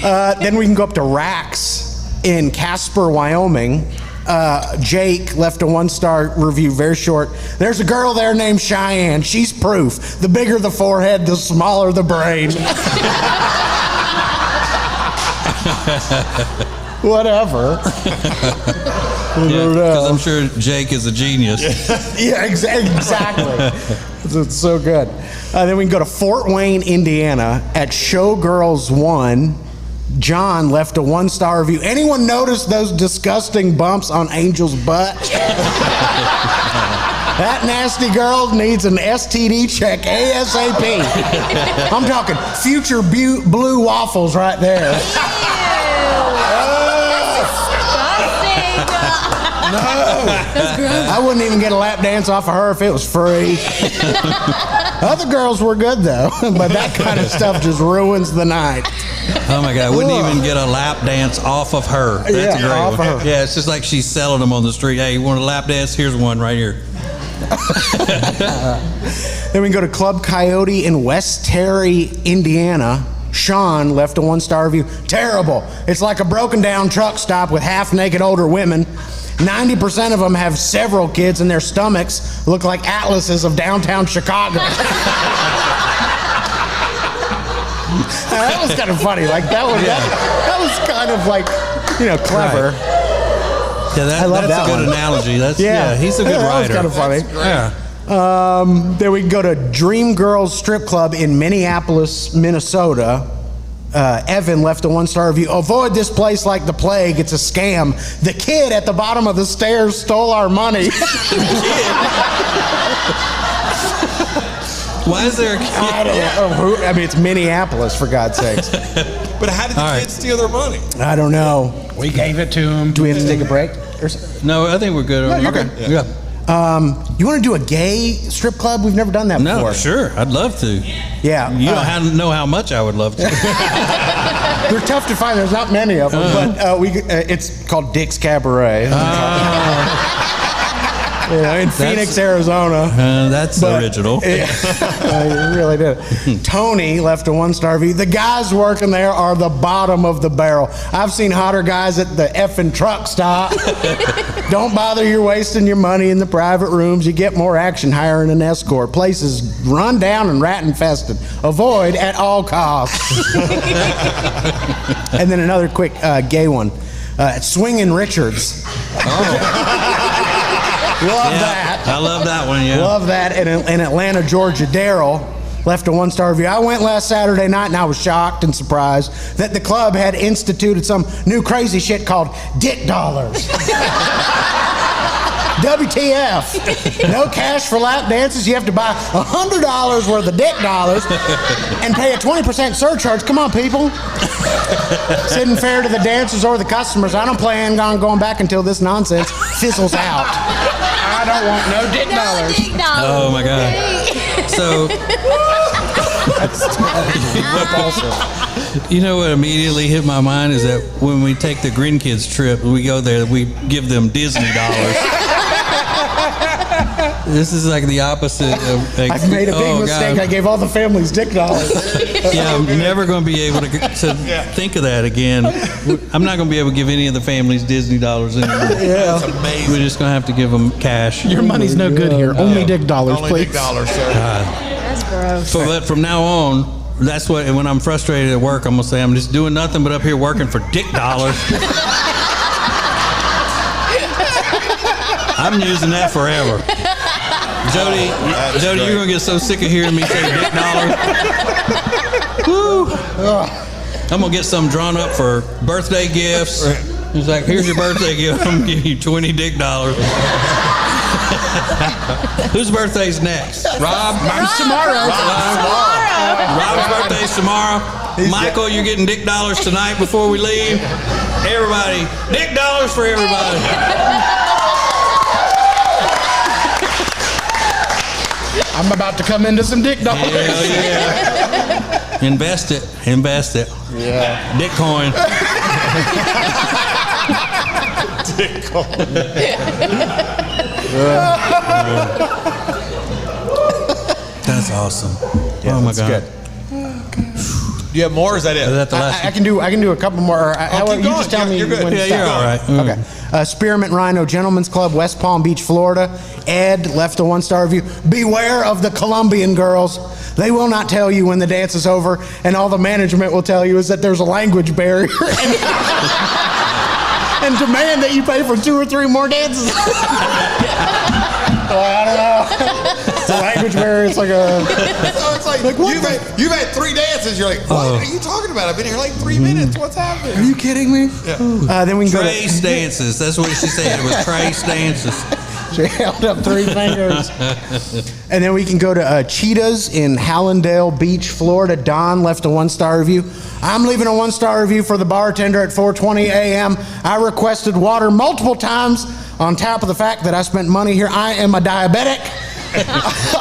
Then we can go up to Rax in Casper, Wyoming. Jake left a 1-star review, very short. There's a girl there named Cheyenne. She's proof. The bigger the forehead, the smaller the brain. Whatever. Because I'm sure Jake is a genius. Yeah, exactly. It's so good. Then we can go to Fort Wayne, Indiana. At Showgirls 1, John left a 1-star review. Anyone notice those disgusting bumps on Angel's butt? That nasty girl needs an STD check ASAP. I'm talking future blue waffles right there. No. That's gross. I wouldn't even get a lap dance off of her if it was free. Other girls were good though, but that kind of stuff just ruins the night. Oh my God! I wouldn't even get a lap dance off of her. That's a great off one. of her. Yeah, it's just like she's selling them on the street. Hey, you want a lap dance? Here's one right here. Then we can go to Club Coyote in West Terry, Indiana. Sean left a 1-star review. Terrible. It's like a broken down truck stop with half-naked older women. 90% of them have several kids, and their stomachs look like atlases of downtown Chicago. That was kind of funny. Like that was kind of like, clever. Right. Yeah, that's a good analogy. He's a good writer. That was kind of funny. Yeah. Then we can go to Dream Girls Strip Club in Minneapolis, Minnesota. Evan left a 1-star review. Avoid this place like the plague. It's a scam. The kid at the bottom of the stairs stole our money. Why is there a kid? I don't know. I mean, it's Minneapolis, for God's sakes. But how did the kids steal their money? I don't know. We gave it to him. Do we have to take a break? Or something? No, I think we're good. No, you're Okay. good. Yeah. You want to do a gay strip club? We've never done that before. No, sure. I'd love to. Yeah. You don't know how much I would love to. They're tough to find. There's not many of them, but it's called Dick's Cabaret. In Phoenix, Arizona. That's original. You really did. Tony left a 1-star review. The guys working there are the bottom of the barrel. I've seen hotter guys at the effing truck stop. Don't bother you're wasting your money in the private rooms. You get more action hiring an escort. Places run down and rat infested. Avoid at all costs. And then another quick gay one. Swingin' Richards. Love that. I love that one, yeah. Love that. In Atlanta, Georgia, Daryl left a 1-star review. I went last Saturday night and I was shocked and surprised that the club had instituted some new crazy shit called Dick Dollars. WTF. No cash for lap dances. You have to buy $100 worth of Dick Dollars and pay a 20% surcharge. Come on, people. This isn't fair to the dancers or the customers. I don't plan on going back until this nonsense fizzles out. I don't want no Dick Dollars. Dick dollars. Oh my God. So, you know what immediately hit my mind is that when we take the Green Kids trip, we go there, we give them Disney dollars. This is like the opposite of. Like, I've made a big mistake. God. I gave all the families Dick Dollars. Yeah, I'm never going to be able to think of that again. I'm not going to be able to give any of the families Disney dollars anymore. Yeah. That's amazing. We're just going to have to give them cash. Your money's no good here. Only Dick Dollars, Only please. Dick Dollars, sir. That's gross. But from now on, that's what. When I'm frustrated at work, I'm gonna say I'm just doing nothing but up here working for Dick Dollars. I'm using that forever. Jody, you're gonna get so sick of hearing me say Dick Dollars. Woo. I'm gonna get some drawn up for birthday gifts. It's like, here's your birthday gift. I'm gonna give you 20 Dick Dollars. Whose birthday's next? Rob? Mine's tomorrow. Rob's birthday's tomorrow. Michael, you're getting Dick Dollars tonight before we leave. Everybody, Dick Dollars for everybody. I'm about to come into some Dick Dollars. Hell yeah. Invest it. Yeah. Dick coin. Dick coin. That's awesome. Yeah, oh my that's God. good. Do you have more, or is that it? Is that the last I can do a couple more. However, keep you going. just tell me You're good. when to Yeah, stop. you're all right. Okay. Spearmint Rhino Gentlemen's Club, West Palm Beach, Florida. Ed left a 1-star review. Beware of the Colombian girls. They will not tell you when the dance is over, and all the management will tell you is that there's a language barrier. And demand that you pay for 2 or 3 more dances. Well, I don't know. It's a language barrier. It's like a. So it's like you've had 3 dances. You're like, what are you talking about? I've been here like 3 minutes. What's happening? Are you kidding me? Yeah. Then we can Trace dances. That's what she said. It was Trace dances. She held up 3 fingers. And then we can go to Cheetahs in Hallandale Beach, Florida. Don left a 1-star review. I'm leaving a 1-star review for the bartender at 4:20 a.m. I requested water multiple times on top of the fact that I spent money here. I am a diabetic.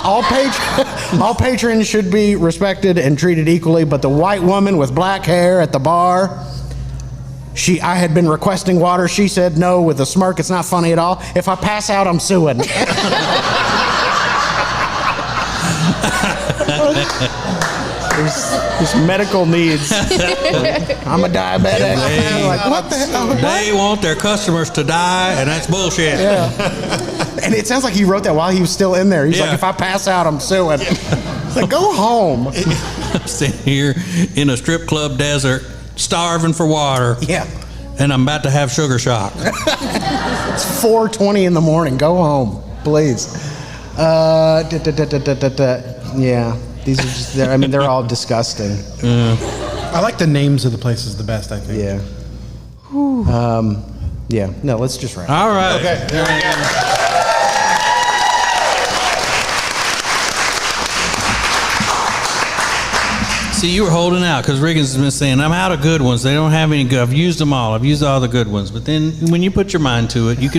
All patrons should be respected and treated equally, but the white woman with black hair at the bar, I had been requesting water. She said no with a smirk. It's not funny at all. If I pass out, I'm suing. There's medical needs. I'm a diabetic. I'm like, what the hell? They want their customers to die, and that's bullshit. Yeah. And it sounds like he wrote that while he was still in there. He's Yeah. like, if I pass out, I'm suing. It's like, go home. I'm sitting here in a strip club desert, starving for water. Yeah. And I'm about to have sugar shock. It's 4:20 in the morning. Go home, please. Yeah. These are just, they're all disgusting. I like the names of the places the best, I think. Yeah. Yeah. No, let's just wrap. All right. Okay. There we go. See, you were holding out because Riggins has been saying, I'm out of good ones. They don't have any good. I've used them all. I've used all the good ones. But then when you put your mind to it, you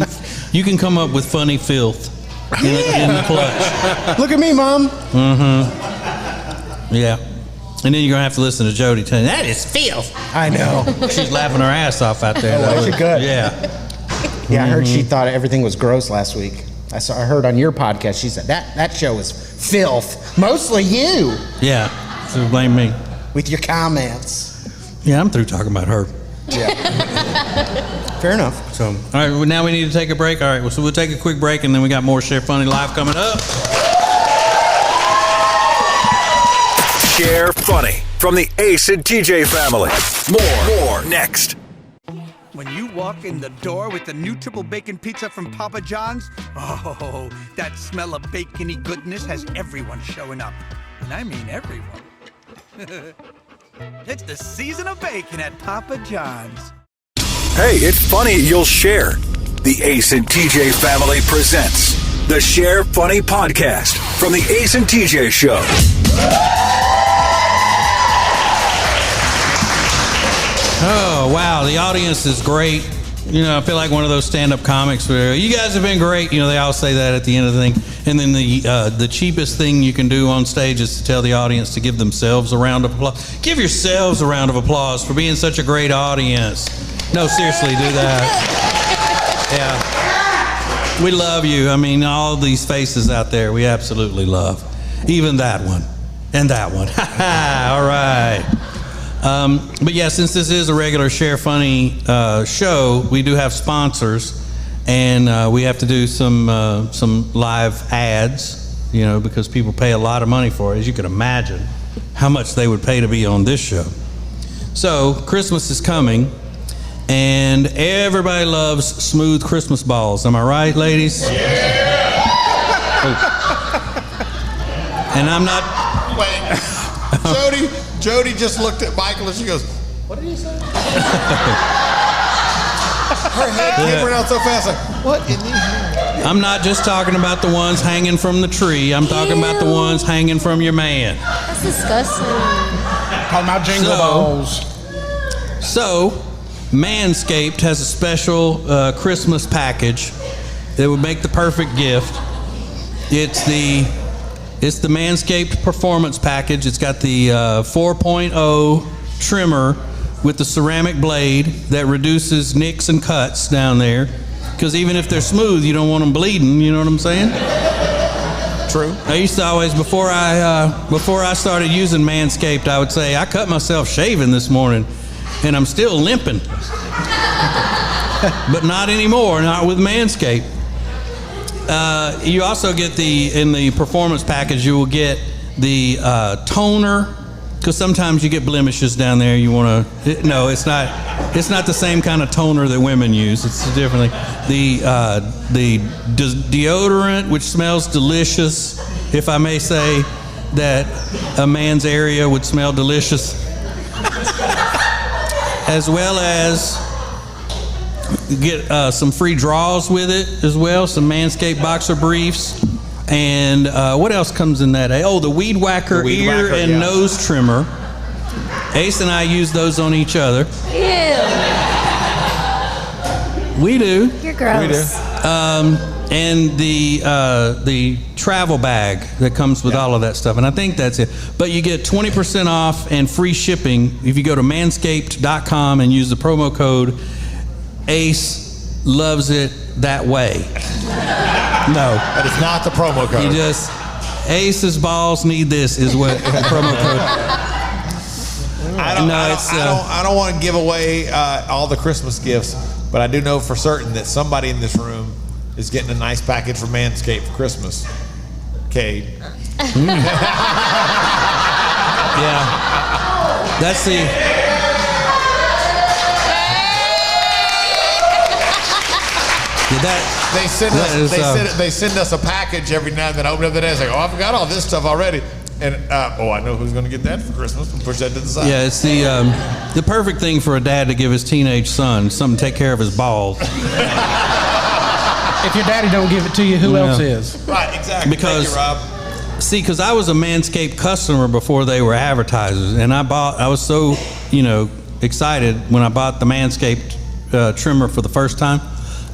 can come up with funny filth in the clutch. Look at me, Mom. Yeah. And then you're going to have to listen to Jody tell you, that is filth. I know. She's laughing her ass off out there. Oh, she good. Yeah. Yeah, I heard she thought everything was gross last week. I heard on your podcast, she said, that show was filth. Mostly you. Yeah. So blame me. With your comments. Yeah, I'm through talking about her. Yeah. Fair enough. So, all right, well, now we need to take a break. All right, well, so we'll take a quick break, and then we got more Share Funny Live coming up. Share Funny from the Ace and TJ family. More next. When you walk in the door with the new triple bacon pizza from Papa John's, oh, that smell of bacony goodness has everyone showing up. And I mean everyone. It's the season of bacon at Papa John's. Hey, it's funny you'll share. The Ace and TJ family presents the Share Funny podcast from the Ace and TJ Show. Oh, wow, the audience is great. You know, I feel like one of those stand-up comics where you guys have been great. You know, they all say that at the end of the thing. And then the cheapest thing you can do on stage is to tell the audience to give themselves a round of applause. Give yourselves a round of applause for being such a great audience. No, seriously, do that. Yeah. We love you. I mean, all these faces out there, we absolutely love. Even that one. And that one. All right. But yeah, since this is a regular Share Funny show, we do have sponsors, and we have to do some live ads, you know, because people pay a lot of money for it. As you can imagine, how much they would pay to be on this show. So Christmas is coming, and everybody loves smooth Christmas balls. Am I right, ladies? Yeah. And I'm not. Wait. Jody just looked at Michael and she goes, what did he say? Her head came around so fast, like, what in the hell? I'm not just talking about the ones hanging from the tree. I'm talking about the ones hanging from your man. That's disgusting. Talking about jingle balls. So, Manscaped has a special Christmas package that would make the perfect gift. It's the Manscaped Performance Package. It's got the 4.0 trimmer with the ceramic blade that reduces nicks and cuts down there. Because even if they're smooth, you don't want them bleeding. You know what I'm saying? True. I used to always, before I started using Manscaped, I would say, I cut myself shaving this morning, and I'm still limping. But not anymore, not with Manscaped. You also get in the performance package, you will get the toner, because sometimes you get blemishes down there. You want to, no, it's not the same kind of toner that women use. It's differently. The deodorant, which smells delicious, if I may say that a man's area would smell delicious, as well as get some free draws with it as well, some Manscaped boxer briefs. And what else comes in that? Oh, the Weed Whacker ear and nose trimmer. Ace and I use those on each other. Ew. We do. You're gross. We do. And the travel bag that comes with all of that stuff. And I think that's it. But you get 20% off and free shipping if you go to manscaped.com and use the promo code ACE loves it that way. No. That is not the promo code. You just, Ace's balls need this is what the promo code. I don't want to give away all the Christmas gifts, but I do know for certain that somebody in this room is getting a nice package from Manscaped for Christmas. Cade. Yeah. That's the... They send us a package every now and then. I open up the day, it's like, oh, I forgot all this stuff already. And I know who's going to get that for Christmas and push that to the side. Yeah, it's the perfect thing for a dad to give his teenage son, something to take care of his balls. If your daddy don't give it to you, who else is? Right, exactly. Because, thank you, Rob. See, because I was a Manscaped customer before they were advertisers, and I was so, excited when I bought the Manscaped trimmer for the first time.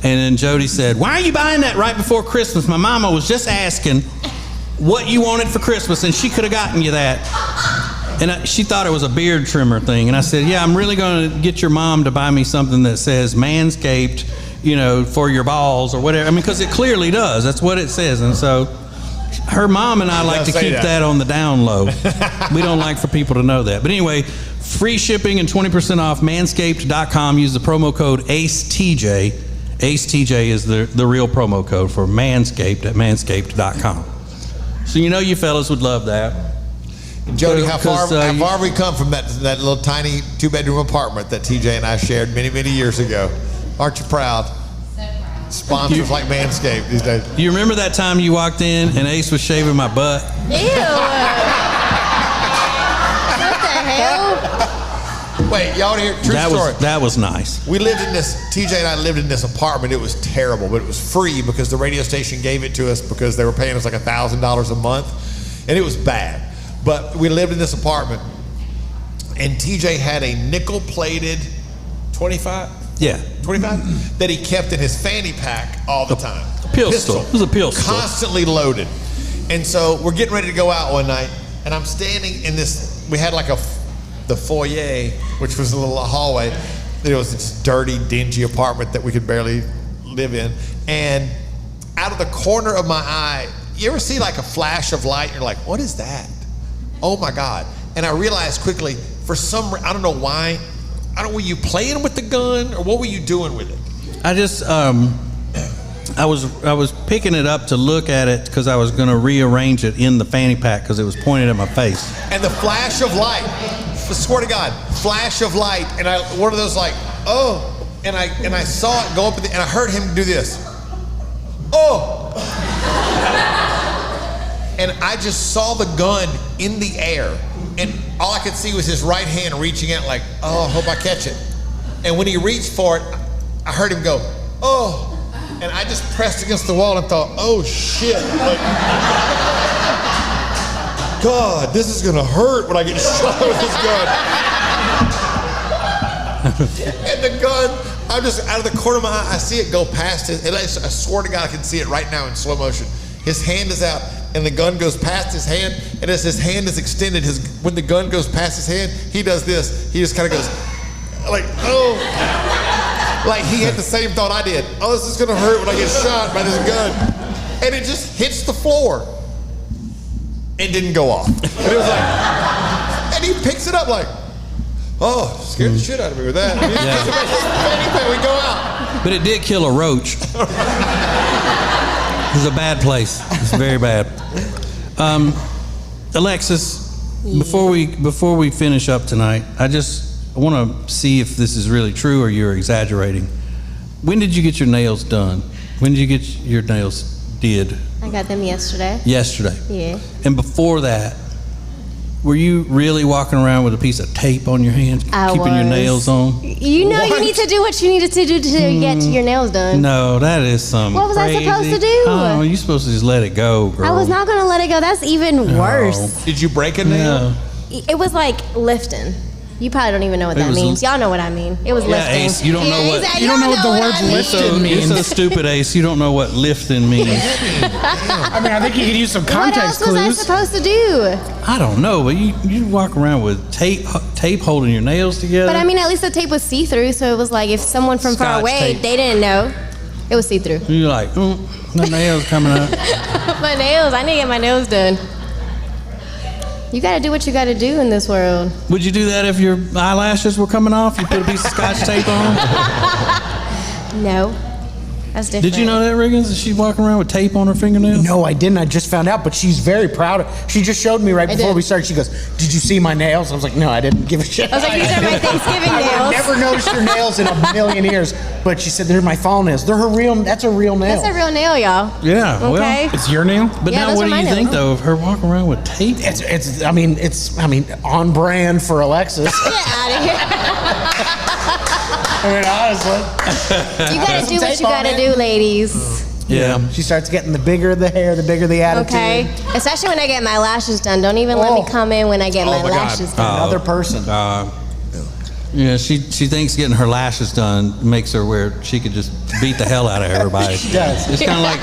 And then Jody said, "Why are you buying that right before Christmas? My mama was just asking what you wanted for Christmas, and she could have gotten you that." And she thought it was a beard trimmer thing. And I said, "Yeah, I'm really going to get your mom to buy me something that says Manscaped, for your balls or whatever." I mean, because it clearly does. That's what it says. And so her mom and I like to keep that on the down low. We don't like for people to know that. But anyway, free shipping and 20% off, manscaped.com. Use the promo code ACETJ. ACETJ is the real promo code for Manscaped at manscaped.com. So you fellas would love that. And Jody, how far have we come from that little tiny 2-bedroom apartment that TJ and I shared many, many years ago? Aren't you proud? Sponsors like Manscaped these days. You remember that time you walked in and Ace was shaving my butt? Ew. What the hell? Wait, y'all hear? True story. That was nice. We lived in this, TJ and I lived in this apartment. It was terrible, but it was free because the radio station gave it to us because they were paying us like $1,000 a month. And it was bad. But we lived in this apartment, and TJ had a nickel-plated 25? Yeah. 25? That he kept in his fanny pack all the time. Pistol. It was a pistol. Constantly loaded. And so we're getting ready to go out one night, and I'm standing in this, we had like the foyer, which was a little hallway. It was this dirty, dingy apartment that we could barely live in. And out of the corner of my eye, you ever see like a flash of light? You're like, what is that? Oh my God. And I realized quickly, for some reason, I don't know why, were you playing with the gun or what were you doing with it? I just, I was picking it up to look at it because I was going to rearrange it in the fanny pack because it was pointed at my face. And the flash of light, I swear to God, flash of light, and one of those like, oh, and I saw it go up, and I heard him do this. Oh! And I just saw the gun in the air, and all I could see was his right hand reaching out like, oh, I hope I catch it. And when he reached for it, I heard him go, oh, and I just pressed against the wall and thought, oh shit. Like, God, this is gonna hurt when I get shot with this gun. And the gun, I'm just out of the corner of my eye, I see it go past his, and I swear to God I can see it right now in slow motion. His hand is out, and the gun goes past his hand, and as his hand is extended, when the gun goes past his hand, he does this. He just kind of goes, like, oh. Like he had the same thought I did. Oh, this is gonna hurt when I get shot by this gun. And it just hits the floor. and didn't go off. And it was like, and he picks it up like, oh, scared the shit out of me with that. And he picks it up, and we go out. But it did kill a roach. It was a bad place. It's very bad. Alexis, before we finish up tonight, I want to see if this is really true or you're exaggerating. When did you get your nails done? When did you get your nails did? I got them yesterday. Yesterday. Yeah. And before that, were you really walking around with a piece of tape on your hands, keeping your nails on? You know, you need to do what you needed to do to get your nails done. No, that is some What was crazy. I supposed to do? Oh, you're supposed to just let it go, girl. I was not going to let it go. That's even worse. Did you break a nail? No. It was like lifting. You probably don't even know what It that was means. Y'all know what I mean. It was lifting. Ace, you don't know what You don't know what the word lifting means. You're so stupid, Ace. You don't know what lifting means. I mean, I think you could use some What context else was I clues. supposed to do? I don't know, but you walk around with tape holding your nails together. But I mean, at least the tape was see-through, so it was like if someone from far Scotch away, tape. they didn't know, it was see-through. You're like, my nails coming out. My nails, I need to get my nails done. You gotta do what you gotta do in this world. Would you do that if your eyelashes were coming off? You put a piece of Scotch tape on? No, that's different. Did you know that, Riggins? That she's walking around with tape on her fingernails? No, I didn't. I just found out, but she's very proud. She just showed me right I before did. we started. She goes, "Did you see my nails?" I was like, "No, I didn't give a shit." I was like, these are my Thanksgiving I nails. never noticed her nails in a million years. But she said they're my fall nails. They're her real. That's a real nail. That's a real nail, y'all. Yeah, Okay. well, It's your nail. but Yeah, now those what are do my you think, nails. though, of her walking around with tape? It's. I mean, on brand for Alexis. Get out of here. I mean, honestly. You gotta do what tape you on gotta it. do, ladies. Yeah. She starts getting the bigger the hair, the bigger the attitude. Okay? Especially when I get my lashes done. Don't even let me come in when I get my my God. lashes done. Another person. Yeah, she thinks getting her lashes done makes her where she could just beat the hell out of everybody. She does. It's kind of like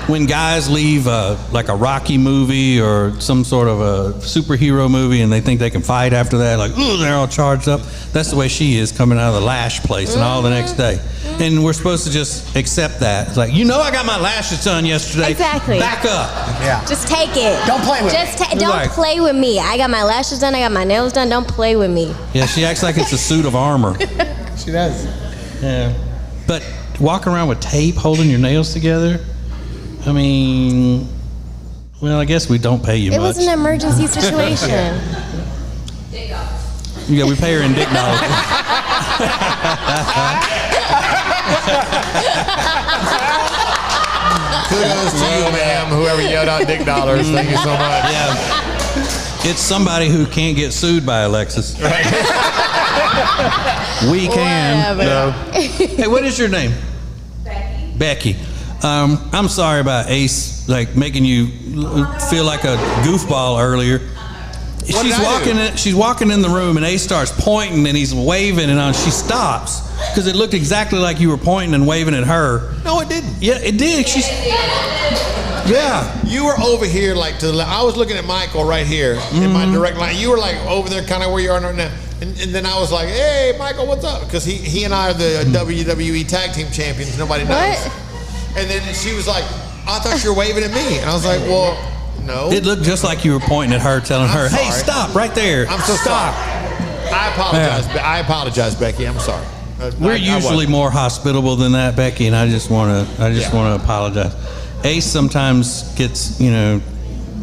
when guys leave like a Rocky movie or some sort of a superhero movie and they think they can fight after that, like, ooh, they're all charged up. That's the way she is coming out of the lash place and all the next day. And we're supposed to just accept that. It's like, I got my lashes done yesterday. Exactly. Back up. Yeah. Just take it. Don't play with Just me. don't Right. play with me. I got my lashes done. I got my nails done. Don't play with me. Yeah, she acts like it's a suit of armor. She does. Yeah. But walking around with tape holding your nails together, I mean, well, I guess we don't pay you It much. was an emergency situation. Yeah, we pay her in dick dollars. Kudos to you, ma'am, whoever yelled out dick dollars. Thank you so much. Yeah. It's somebody who can't get sued by Alexis. We can. Whatever. No. Hey, what is your name? Becky. I'm sorry about Ace, like making you feel like a goofball earlier. She's walking in the room and Ace starts pointing and he's waving and she stops because it looked exactly like you were pointing and waving at her. No, it didn't. Yeah, it did. Yeah. You were over here, like to the left. I was looking at Michael right here in my direct line. You were like over there, kind of where you are right now. And then I was like, "Hey, Michael, what's up?" Because he and I are the WWE Tag Team Champions. Nobody knows. What? And then she was like, "I thought you were waving at me," and I was like, "Well, no." It looked just like you were pointing at her, telling her, "Hey, sorry. stop right there." I'm so sorry. I apologize. I apologize, Becky. I'm sorry. We're I usually wasn't. more hospitable than that, Becky, and I just want to apologize. Ace sometimes gets, a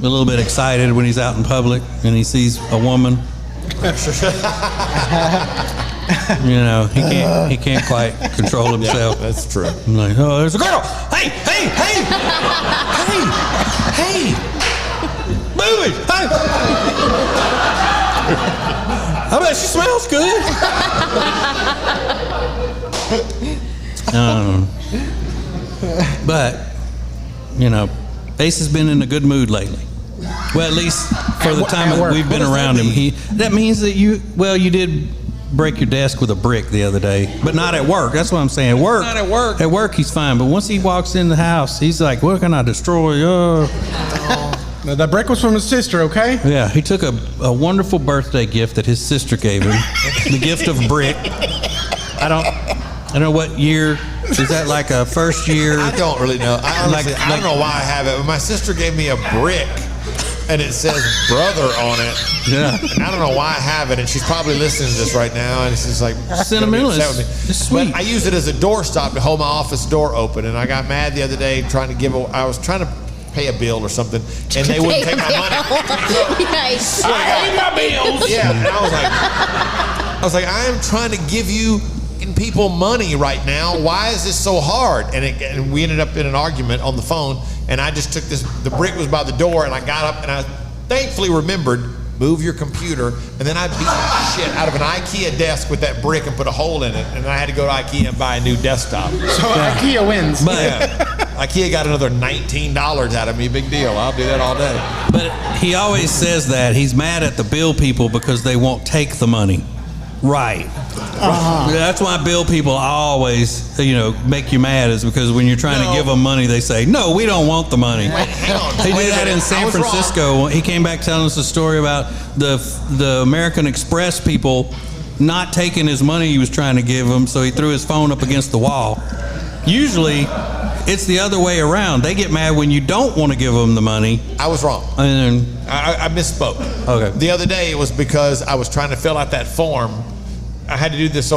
little bit excited when he's out in public and he sees a woman. He can't quite control himself. Yeah, that's true. I'm like, oh, there's a girl. Hey, hey, hey, hey, move it. Hey. I bet she smells good. But, Ace has been in a good mood lately. Well, at least for the time that we've been around him. That means that you did break your desk with a brick the other day, but not at work. That's what I'm saying. At work. Not at work. At work, he's fine. But once he walks in the house, he's like, what can I destroy? No, that brick was from his sister, okay? Yeah, he took a wonderful birthday gift that his sister gave him. The gift of brick. I don't know what year. Is that like a first year? I don't really know. I don't know why I have it. But my sister gave me a brick and it says brother on it. Yeah. And I don't know why I have it, and she's probably listening to this right now, and she's like, sentimental. It's sweet. But I use it as a doorstop to hold my office door open, and I got mad the other day I was trying to pay a bill or something, and they wouldn't take my money. Yikes. I pay my bills. Yeah, and I was like, I am trying to give you people money right now. Why is this so hard? And we ended up in an argument on the phone, and I just took the brick was by the door, and I got up, and I thankfully remembered, move your computer, and then I beat the shit out of an IKEA desk with that brick and put a hole in it, and I had to go to IKEA and buy a new desktop. So IKEA wins. But IKEA got another $19 out of me. Big deal. I'll do that all day. But he always says that he's mad at the bill people because they won't take the money. Right. That's why bill people always, make you mad, is because when you're trying to give them money, they say, no, we don't want the money. Wait, hang on. He did that in San Francisco. He came back telling us a story about the American Express people not taking his money he was trying to give him, so he threw his phone up against the wall. Usually, it's the other way around. They get mad when you don't want to give them the money. I was wrong. And I misspoke. Okay. The other day, it was because I was trying to fill out that form. I had to do this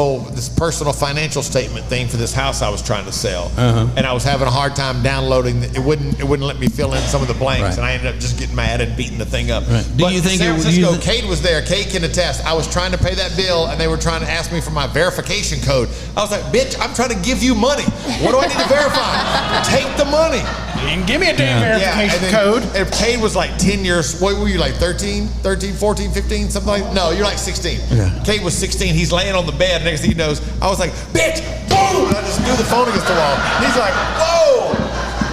personal financial statement thing for this house I was trying to sell, and I was having a hard time downloading. It wouldn't let me fill in some of the blanks, and I ended up just getting mad and beating the thing up. Right. But San Francisco, Kate was there. Kate can attest. I was trying to pay that bill, and they were trying to ask me for my verification code. I was like, "Bitch, I'm trying to give you money. What do I need to verify? Take the money." And give me a damn verification code. And Kate was like 10 years. What were you, like 13, 14, 15, something like that? No, you're like 16. Yeah. Kate was 16. He's laying on the bed. Next thing he knows, I was like, bitch, boom! And I just threw the phone against the wall. He's like, whoa!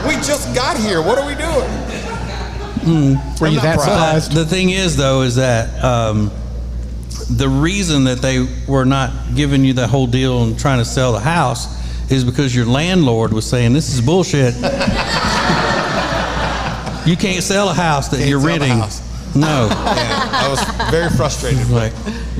We just got here. What are we doing? Were you that surprised? The thing is, though, is that the reason that they were not giving you the whole deal and trying to sell the house is because your landlord was saying, this is bullshit. You can't sell a house that you're renting. No. Yeah, I was very frustrated. Like,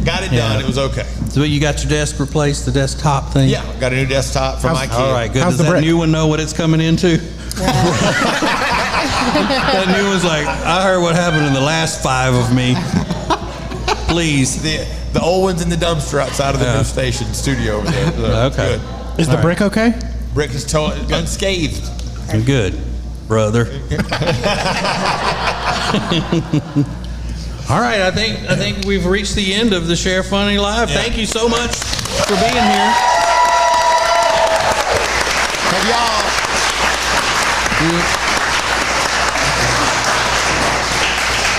got it done. It was okay. So you got your desk replaced, the desktop thing? Yeah, got a new desktop from IKEA. All right, good. How's Does the that brick? new one know what it's coming into? That new one's like, I heard what happened in the last 5 of me. Please. The old one's in the dumpster outside of the new station studio over there. So Okay. Good. Is the brick okay? Brick is unscathed. Good, brother. All right, I think we've reached the end of the Share Funny Live. Yeah. Thank you so much for being here.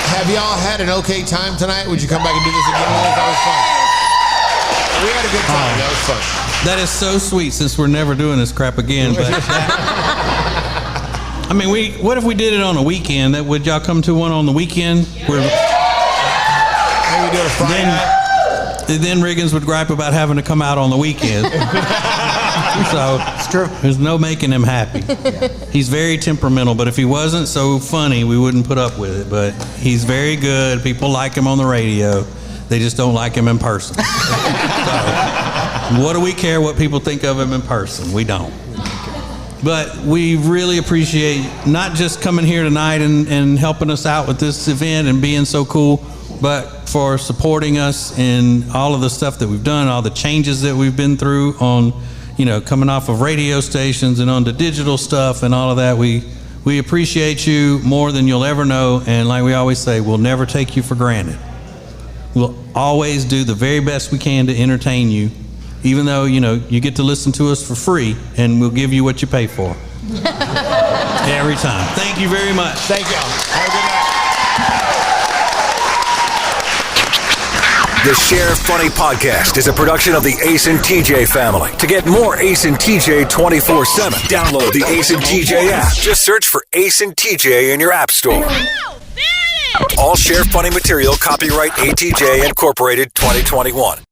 Have y'all had an okay time tonight? Would you come back and do this again? That was fun. We had a good time. That was fun. That is so sweet, since we're never doing this crap again. But I mean, what if we did it on a weekend? Would y'all come to one on the weekend? Maybe we do it a Friday night. Then Riggins would gripe about having to come out on the weekend. So It's true. there's no making him happy. He's very temperamental, but if he wasn't so funny, we wouldn't put up with it. But he's very good. People like him on the radio. They just don't like him in person. So, what do we care what people think of him in person? We don't. But we really appreciate not just coming here tonight and helping us out with this event and being so cool, but for supporting us in all of the stuff that we've done, all the changes that we've been through on, coming off of radio stations and onto digital stuff and all of that. We appreciate you more than you'll ever know. And like we always say, we'll never take you for granted. We'll always do the very best we can to entertain you, even though, you get to listen to us for free, and we'll give you what you pay for. Every time. Thank you very much. Thank y'all. Have a good night. The Share Funny Podcast is a production of the Ace and TJ family. To get more Ace and TJ 24/7, download the Ace and TJ app. Just search for Ace and TJ in your app store. All Share Funny material copyright ATJ Incorporated 2021.